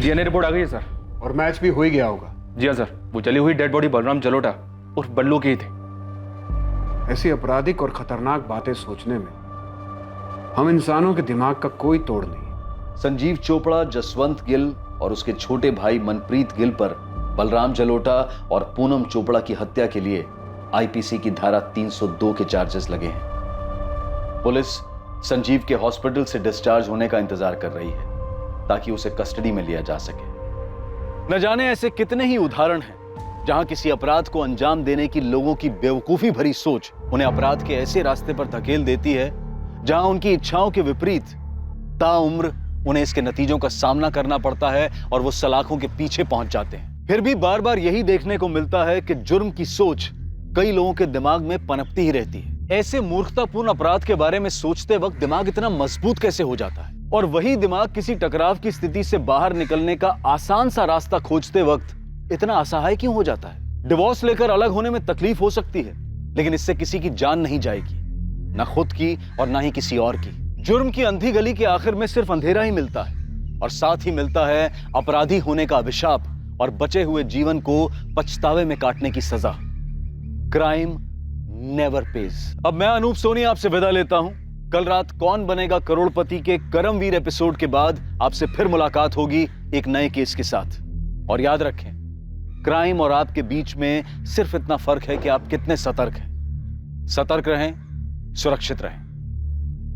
डीएनए रिपोर्ट आ गई है सर,
और मैच भी हो ही गया होगा।
जी हाँ सर, वो जली हुई डेड बॉडी बलराम जलोटा उर्फ बल्लू की ही थी।
ऐसी आपराधिक और खतरनाक बातें सोचने में हम इंसानों के दिमाग का कोई तोड़ नहीं।
संजीव चोपड़ा, जसवंत गिल और उसके छोटे भाई मनप्रीत गिल पर बलराम जलोटा और पूनम चोपड़ा की हत्या के लिए आईपीसी की धारा 302 के चार्जेस लगे हैं। पुलिस संजीव के हॉस्पिटल से डिस्चार्ज होने का इंतजार कर रही है ताकि उसे कस्टडी में लिया जा सके। न जाने ऐसे कितने ही उदाहरण हैं जहां किसी अपराध को अंजाम देने की लोगों की बेवकूफी भरी सोच उन्हें अपराध के ऐसे रास्ते पर धकेल देती है जहां उनकी इच्छाओं के विपरीत ताउम्र उन्हें इसके नतीजों का सामना करना पड़ता है और वो सलाखों के पीछे पहुंच जाते हैं। फिर भी बार बार यही देखने को मिलता है कि जुर्म की सोच कई लोगों के दिमाग में पनपती ही रहती है। ऐसे मूर्खतापूर्ण अपराध के बारे में सोचते वक्त दिमाग इतना मजबूत कैसे हो जाता है, और वही दिमाग किसी टकराव की स्थिति से बाहर निकलने का आसान सा रास्ता खोजते वक्त इतना असहाय क्यों हो जाता है। डिवोर्स लेकर अलग होने में तकलीफ हो सकती है, लेकिन इससे किसी की जान नहीं जाएगी, ना खुद की और ना ही किसी और की। जुर्म की अंधी गली के आखिर में सिर्फ अंधेरा ही मिलता है, और साथ ही मिलता है अपराधी होने का अभिशाप और बचे हुए जीवन को पछतावे में काटने की सजा। Crime never page. अब मैं अनूप सोनी आपसे विदा लेता हूं। कल रात कौन बनेगा करोड़पति के करमवीर एपिसोड के बाद आपसे फिर मुलाकात होगी एक नए केस के साथ। और याद रखें, क्राइम और आपके बीच में सिर्फ इतना फर्क है कि आप कितने सतर्क हैं। सतर्क रहें, सुरक्षित रहें।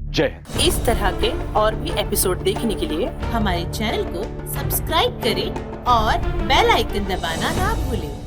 जय हिंद।
इस तरह के और भी एपिसोड देखने के लिए हमारे चैनल को सब्सक्राइब करें और बेल आइकन दबाना ना भूलें।